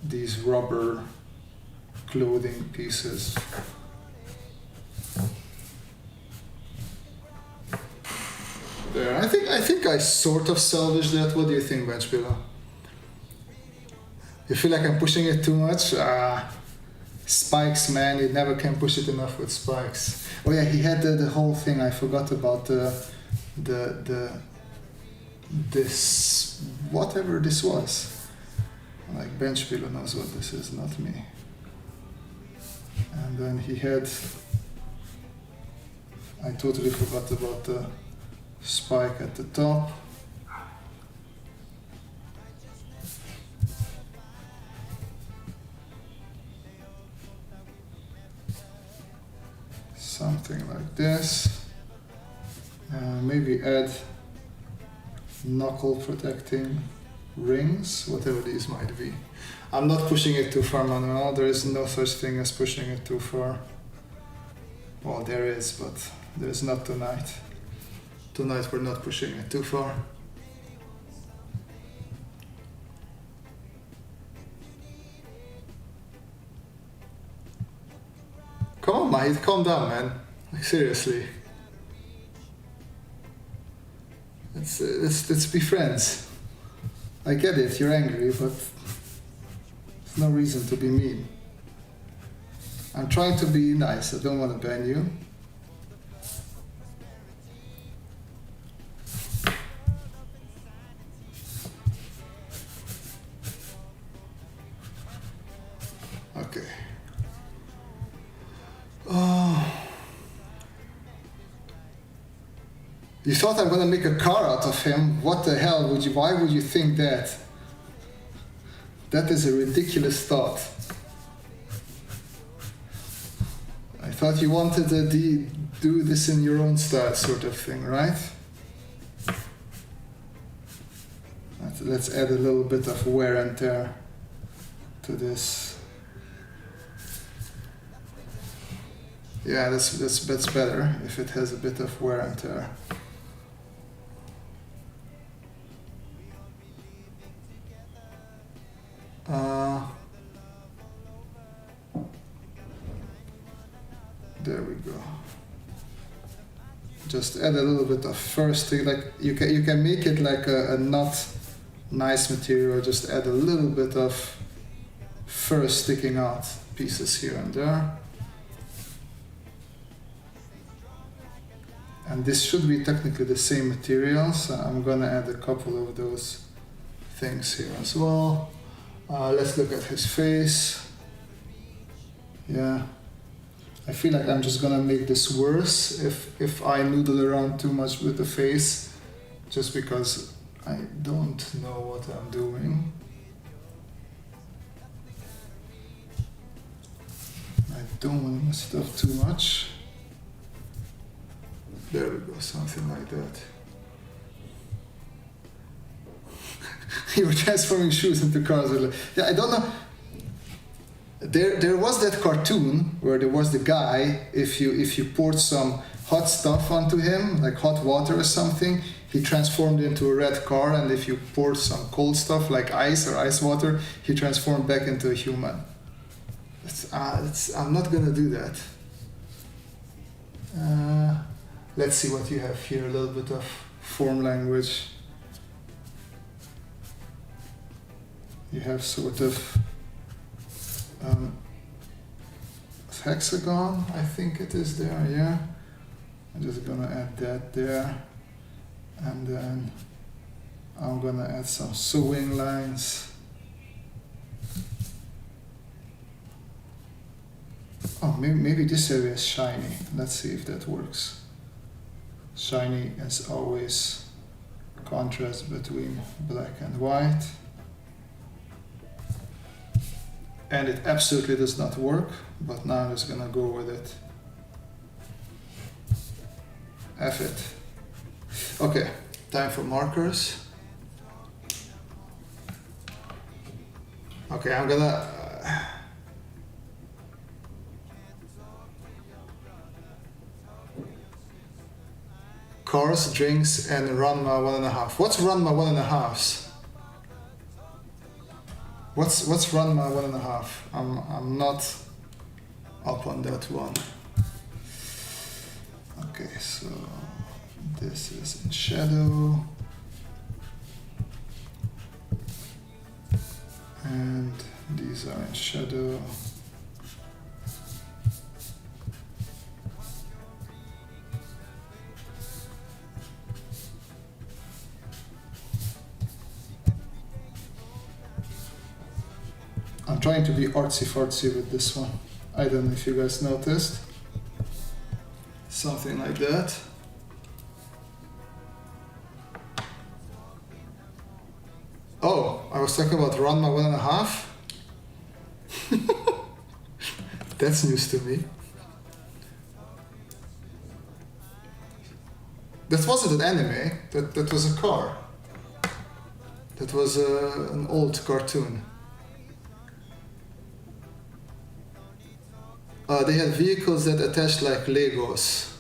these rubber clothing pieces. There, I think I sort of salvaged that. What do you think, Bench Pillow? You feel like I'm pushing it too much? Spikes, man, you never can push it enough with spikes. Oh yeah, he had the whole thing. I forgot about this whatever this was. Like Bench Pillow knows what this is, not me. And then he had. I totally forgot about the spike at the top. Something like this. Maybe add knuckle protecting rings, whatever these might be. I'm not pushing it too far, Manuel. There is no such thing as pushing it too far. Well, there is, but there's not tonight. Tonight we're not pushing it too far. Come on, mate, calm down, man. Like, seriously. Let's be friends. I get it, you're angry, but there's no reason to be mean. I'm trying to be nice, I don't want to ban you. Okay. Oh. You thought I'm gonna make a car out of him? What the hell would you, why would you think that? That is a ridiculous thought. I thought you wanted to do this in your own style sort of thing, right? Let's add a little bit of wear and tear to this. Yeah, that's better if it has a bit of wear and tear. There we go. Just add a little bit of first thing, like you can make it like a not nice material. Just add a little bit of fur sticking out pieces here and there. And this should be technically the same material, so I'm gonna add a couple of those things here as well. Let's look at his face. Yeah, I feel like I'm just gonna make this worse if I noodle around too much with the face, just because I don't know what I'm doing. I don't want to mess it up too much. There we go, something like that. You were transforming shoes into cars. Yeah, I don't know. There was that cartoon where there was the guy, if you poured some hot stuff onto him, like hot water or something, he transformed into a red car, and if you poured some cold stuff like ice or ice water, he transformed back into a human. I'm not gonna do that. Let's see what you have here, a little bit of form language. You have sort of hexagon, I think it is there, yeah. I'm just gonna add that there. And then I'm gonna add some sewing lines. Oh, maybe this area is shiny. Let's see if that works. Shiny is always contrast between black and white. And it absolutely does not work, but now I'm just gonna go with it. F it. Okay, Time for markers. Okay, I'm gonna... cars, drinks, and Ranma 1.5. What's Ranma 1.5s? What's Ranma 1.5? I'm not up on that one. Okay, so this is in shadow. And these are in shadow. I'm trying to be artsy-fartsy with this one. I don't know if you guys noticed. Something like that. Oh, I was talking about Ranma 1.5? That's news to me. That wasn't an anime, that was a car. That was an old cartoon. They had vehicles that attached like Legos.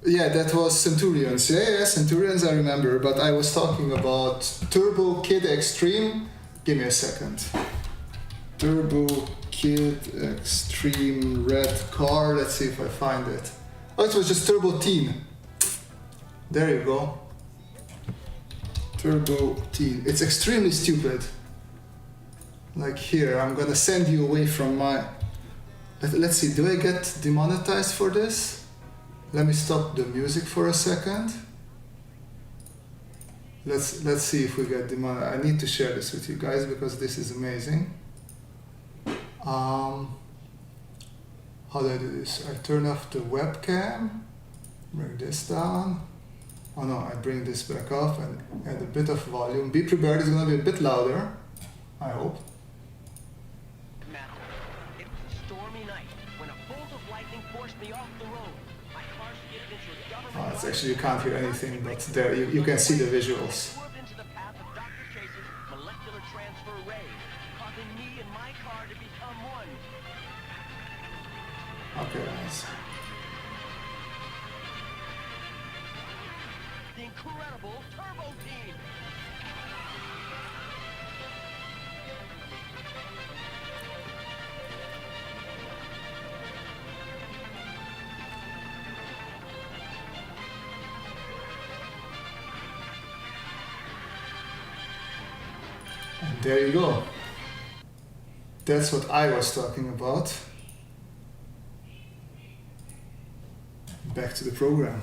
Yeah, that was Centurions. Yeah, Centurions I remember, but I was talking about Turbo Kid Extreme. Give me a second. Turbo Kid Extreme red car. Let's see if I find it. Oh, it was just Turbo Teen. There you go. Turbo Teen. It's extremely stupid. Like here, I'm gonna send you away from my... Let's see, do I get demonetized for this? Let me stop the music for a second. Let's see if we get demonetized. I need to share this with you guys because this is amazing. How do I do this? I turn off the webcam, bring this down. Oh no, I bring this back up and add a bit of volume. Be prepared, it's gonna be a bit louder, I hope. It was a stormy night when a bolt of lightning forced me off the road. My car skidded into a government... Oh, it's actually, you can't hear anything, but there, you can see the visuals. Swerved into the path of Dr. Chase's molecular transfer ray, causing me and my car to become one. Okay, guys. The incredible Turbo Team. And there you go. That's what I was talking about. Back to the program.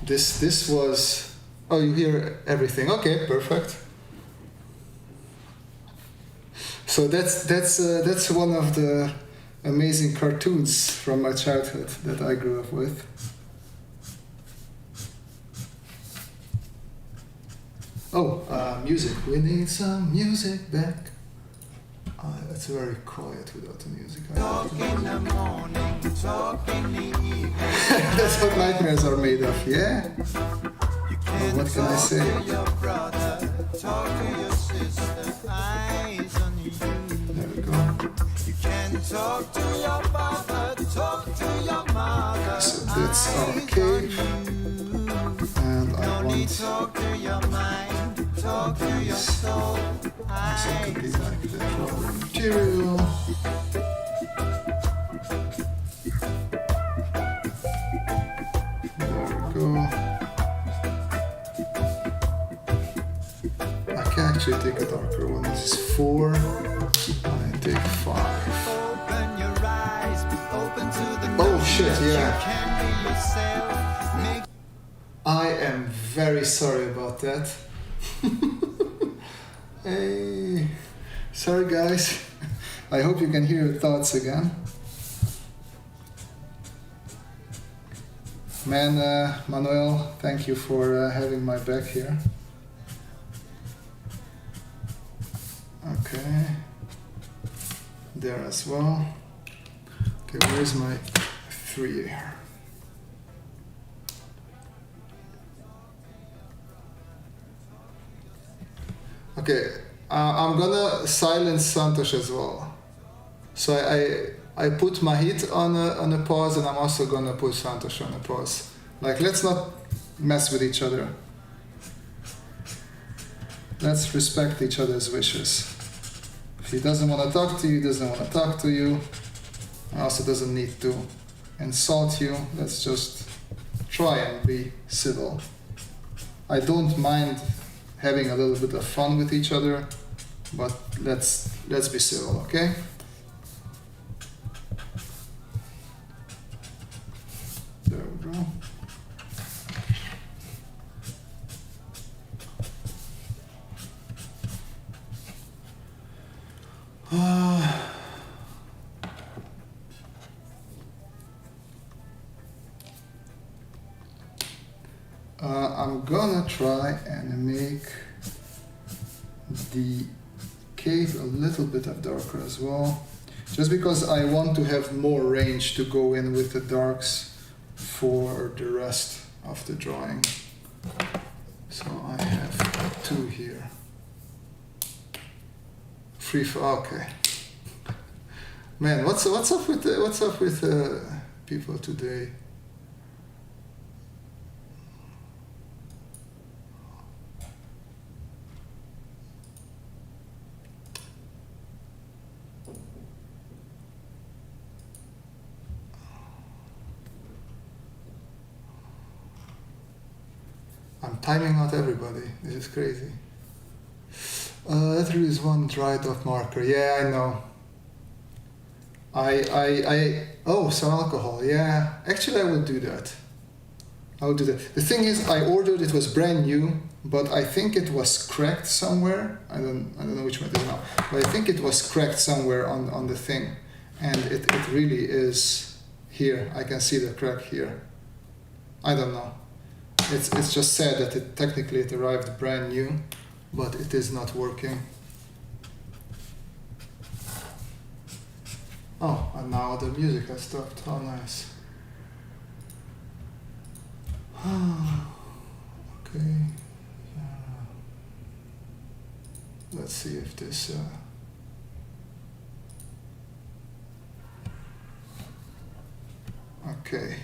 This was... Oh, you hear everything. Okay, perfect. So that's one of the amazing cartoons from my childhood that I grew up with. Oh, music. We need some music back. It's very quiet without the music. Talk in the morning, talk in the evening. That's what nightmares are made of, yeah? You What can I say? Talk to your brother, talk to your sister, eyes on you. There we go. You can talk to your father, talk to your mother. So that's our cape. And I No need want talk to your mind, talk to your soul. something to be like that raw material. There we go. I can actually take a darker one. This is 4. I take 5. Open your eyes, be open to the Oh shit, You yeah. can be yourself, make I am very sorry about that. Hey, sorry guys. I hope you can hear your thoughts again. Man, Manuel, thank you for having my back here. Okay, there as well. Okay, where's my 3 here? Okay, I'm gonna silence Santosh as well. So I put Mahit on a pause, and I'm also gonna put Santosh on a pause. Like, let's not mess with each other. Let's respect each other's wishes. If he doesn't want to talk to you, he doesn't want to talk to you. He also doesn't need to insult you. Let's just try and be civil. I don't mind having a little bit of fun with each other, but let's be civil, okay? There we go. I'm gonna try and make the cave a little bit of darker as well, just because I want to have more range to go in with the darks for the rest of the drawing. So I have 2 here. 3, okay. Man, what's up with people today? I'm timing out everybody. This is crazy. Let's use one dried off marker. Yeah, I know. Oh, some alcohol. Yeah, actually I would do that. I would do that. The thing is, I ordered, it was brand new, but I think it was cracked somewhere. I don't know which one it is now, but I think it was cracked somewhere on the thing, and it really is here. I can see the crack here. I don't know. It's just said that it technically it arrived brand new, but it is not working. Oh, and now the music has stopped. How nice. Okay. Let's see if this. Okay.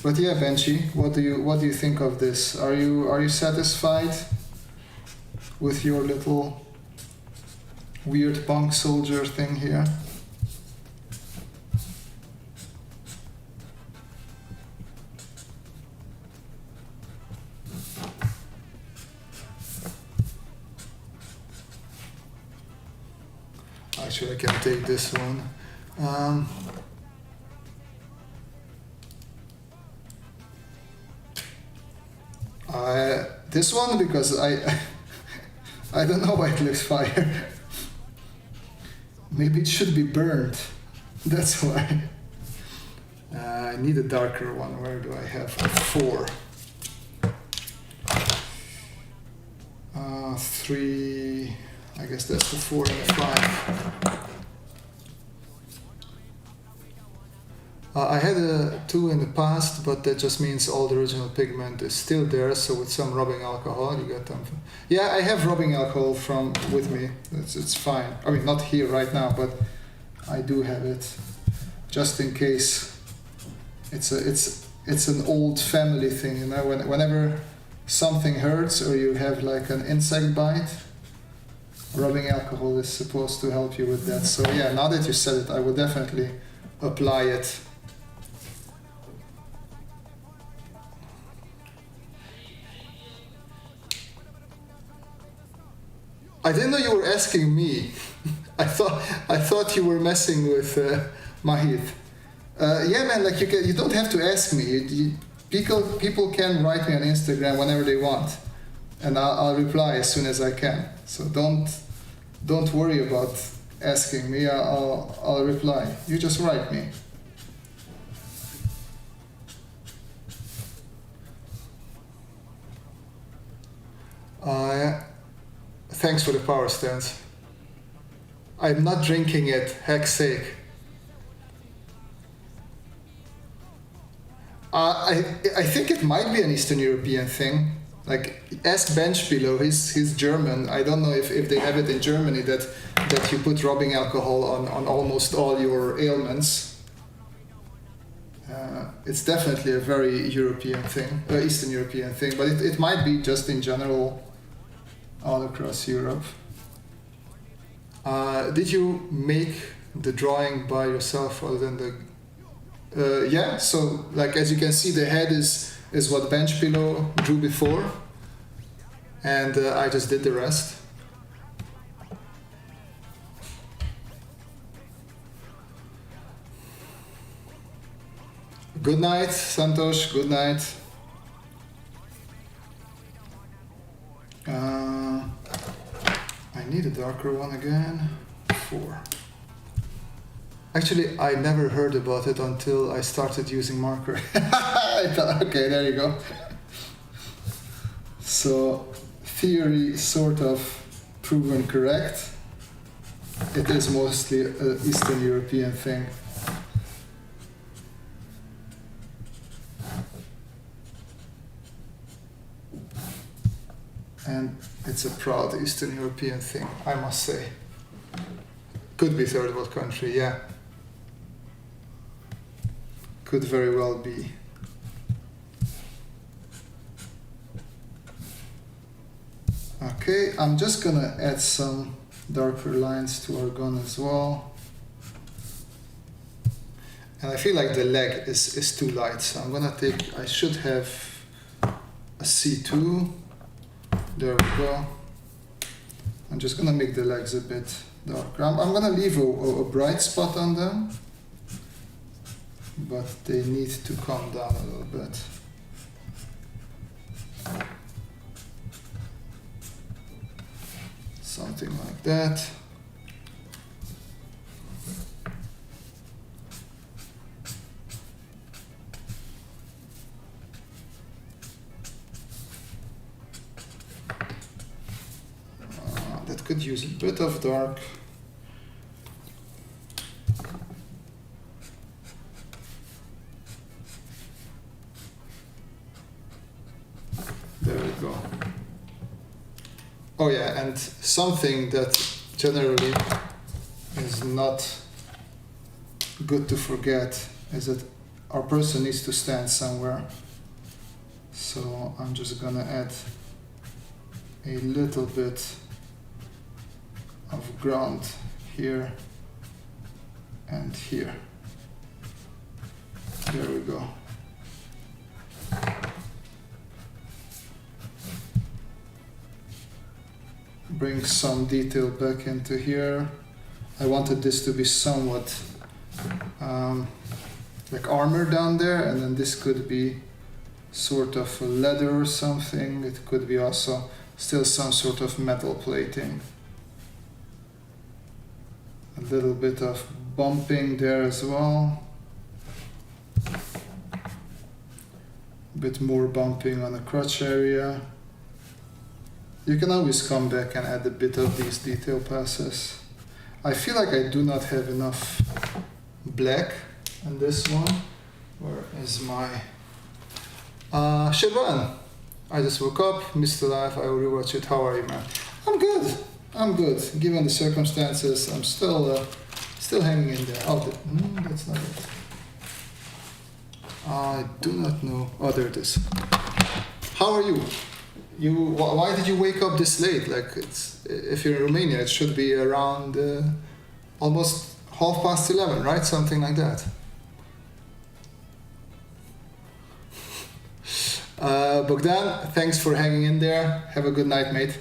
But yeah, Benji, what do you think of this? Are you satisfied with your little weird punk soldier thing here? Actually, I can take this one. This one, because I don't know why it looks fire. Maybe it should be burned. That's why. I need a darker one. Where do I have 4? 3. I guess that's the 4 and the 5. I had a 2 in the past, but that just means all the original pigment is still there. So with some rubbing alcohol, you get them. Yeah, I have rubbing alcohol with me. It's fine. I mean, not here right now, but I do have it, just in case. It's an old family thing, you know. Whenever something hurts or you have like an insect bite, rubbing alcohol is supposed to help you with that. So yeah, now that you said it, I would definitely apply it. I didn't know you were asking me. I thought you were messing with Mahit. Yeah, man. Like you don't have to ask me. People can write me on Instagram whenever they want, and I'll reply as soon as I can. So don't worry about asking me. I'll reply. You just write me. Thanks for the power stance. I'm not drinking it, heck's sake. I think it might be an Eastern European thing. Like, ask Bench Pillow, he's German. I don't know if they have it in Germany that you put rubbing alcohol on almost all your ailments. It's definitely a very European thing, Eastern European thing, but it might be just in general all across Europe. Did you make the drawing by yourself other than the... yeah, so like as you can see, the head is what Bench Pillow drew before, and I just did the rest. Good night, Santosh, good night. I need a darker one again. 4. Actually, I never heard about it until I started using marker. I thought, okay, there you go. So, theory sort of proven correct. It is mostly an Eastern European thing. And it's a proud Eastern European thing, I must say. Could be third world country, yeah. Could very well be. Okay, I'm just gonna add some darker lines to our gun as well. And I feel like the leg is too light, so I'm gonna take, I should have a C2. There we go. I'm just gonna make the legs a bit darker. I'm gonna leave a bright spot on them, but they need to calm down a little bit. Something like that. That could use a bit of dark. There we go. Oh yeah, and something that generally is not good to forget is that our person needs to stand somewhere. So I'm just gonna add a little bit of ground here and here. There we go. Bring some detail back into here. I wanted this to be somewhat like armor down there, and then this could be sort of a leather or something. It could be also still some sort of metal plating. A little bit of bumping there as well. A bit more bumping on the crotch area. You can always come back and add a bit of these detail passes. I feel like I do not have enough black in this one. Where is my... Shirvan! I just woke up, missed the live, I will rewatch it. How are you, man? I'm good. I'm good. Given the circumstances, I'm still hanging in there. Oh, that's not it. I do not know. Oh, there it is. How are you? Why did you wake up this late? Like, if you're in Romania, it should be around almost 11:30, right? Something like that. Bogdan, thanks for hanging in there. Have a good night, mate.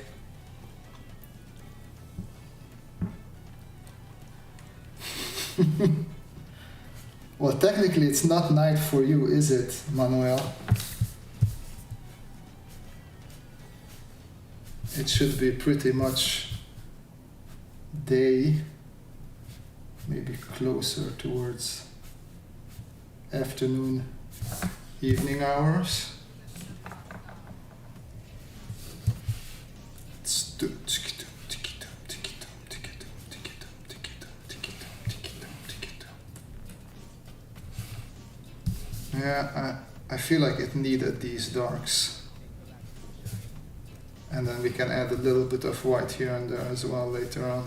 Well, technically it's not night for you, is it, Manuel? It should be pretty much day, maybe closer towards afternoon, evening hours. Yeah, I feel like it needed these darks. And then we can add a little bit of white here and there as well later on.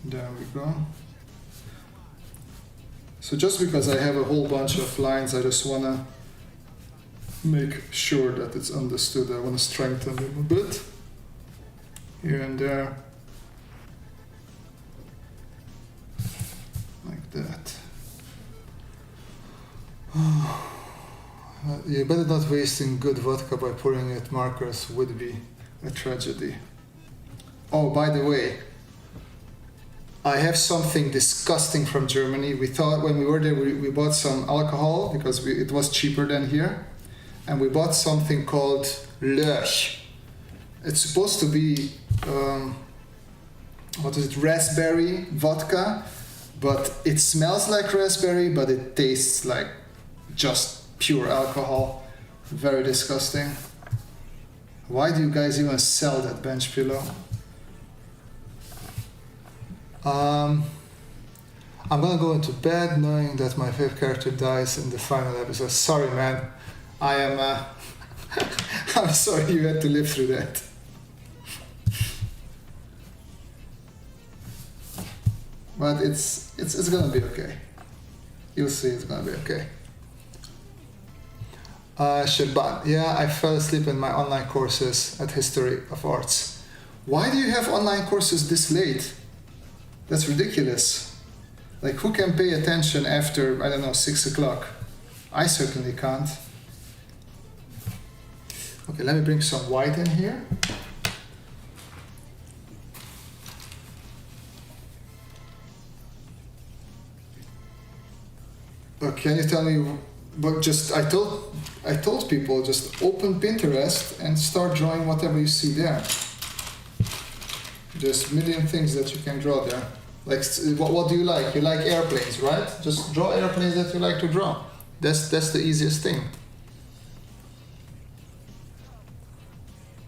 There we go. So just because I have a whole bunch of lines, I just want to make sure that it's understood. I want to strengthen them a bit here and there, like that. You better not wasting good vodka by pouring it markers, would be a tragedy. Oh, by the way, I have something disgusting from Germany. We thought when we were there, we bought some alcohol because it was cheaper than here. And we bought something called Löch. It's supposed to be, raspberry vodka, but it smells like raspberry, but it tastes like just pure alcohol. Very disgusting. Why do you guys even sell that bench pillow? I'm gonna go into bed knowing that my favorite character dies in the final episode. Sorry, man. I am. I'm sorry you had to live through that. But it's gonna be okay. You'll see, it's gonna be okay. Shaban, yeah, I fell asleep in my online courses at History of Arts. Why do you have online courses this late? That's ridiculous. Like, who can pay attention after, I don't know, 6 o'clock? I certainly can't. Okay, let me bring some white in here. Can you tell me, but just, I told people, just open Pinterest and start drawing whatever you see there. There's a million things that you can draw there. Like, what do you like? You like airplanes, right? Just draw airplanes that you like to draw. That's the easiest thing.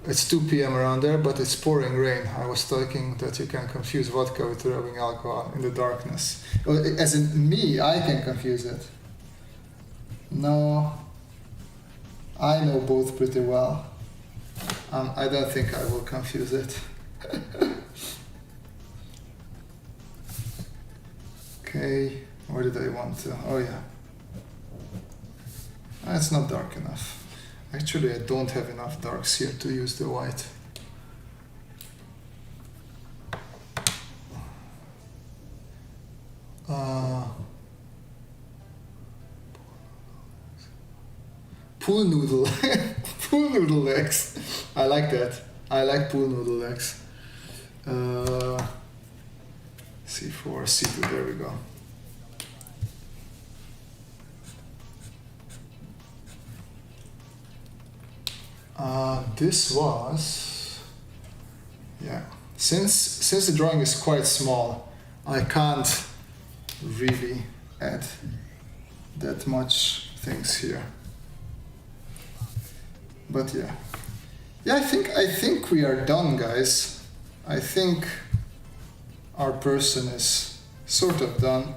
It's 2 p.m. around there, but it's pouring rain. I was talking that you can confuse vodka with rubbing alcohol in the darkness. As in me, I can confuse it. No, I know both pretty well. I don't think I will confuse it. Okay, where did I want to? Oh yeah. It's not dark enough. Actually, I don't have enough darks here to use the white. Pool noodle. Pool noodle legs. I like that. I like pool noodle legs. C4, C2, there we go. This was, yeah. Since the drawing is quite small, I can't really add that much things here. But yeah, I think we are done, guys. I think our person is sort of done.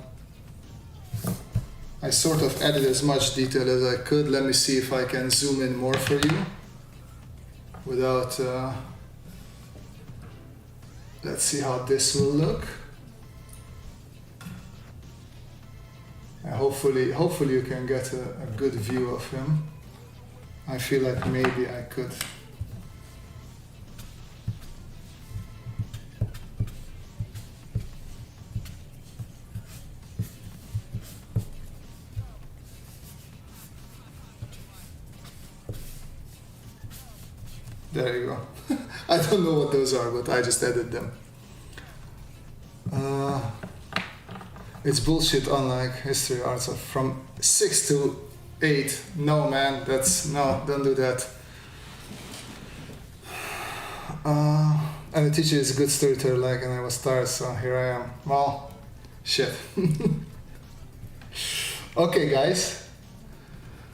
I sort of added as much detail as I could. Let me see if I can zoom in more for you without, let's see how this will look. And hopefully you can get a good view of him. I feel like maybe I could. There you go. I don't know what those are, but I just added them. It's bullshit, unlike history arts from 6 to 8. No, man, no, don't do that. And the teacher is a good storyteller, like, and I was tired, so here I am. Well, shit. Okay, guys.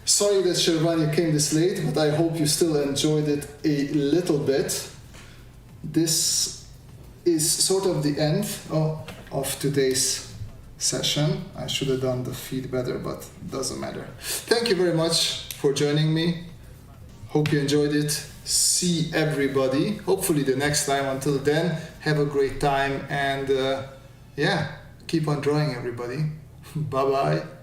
Sorry that Shervania came this late, but I hope you still enjoyed it a little bit. This is sort of the end of today's session. I should have done the feed better, but doesn't matter. Thank you very much for joining me. Hope you enjoyed it. See everybody, hopefully the next time. Until then, have a great time, and yeah, keep on drawing, everybody. Bye bye.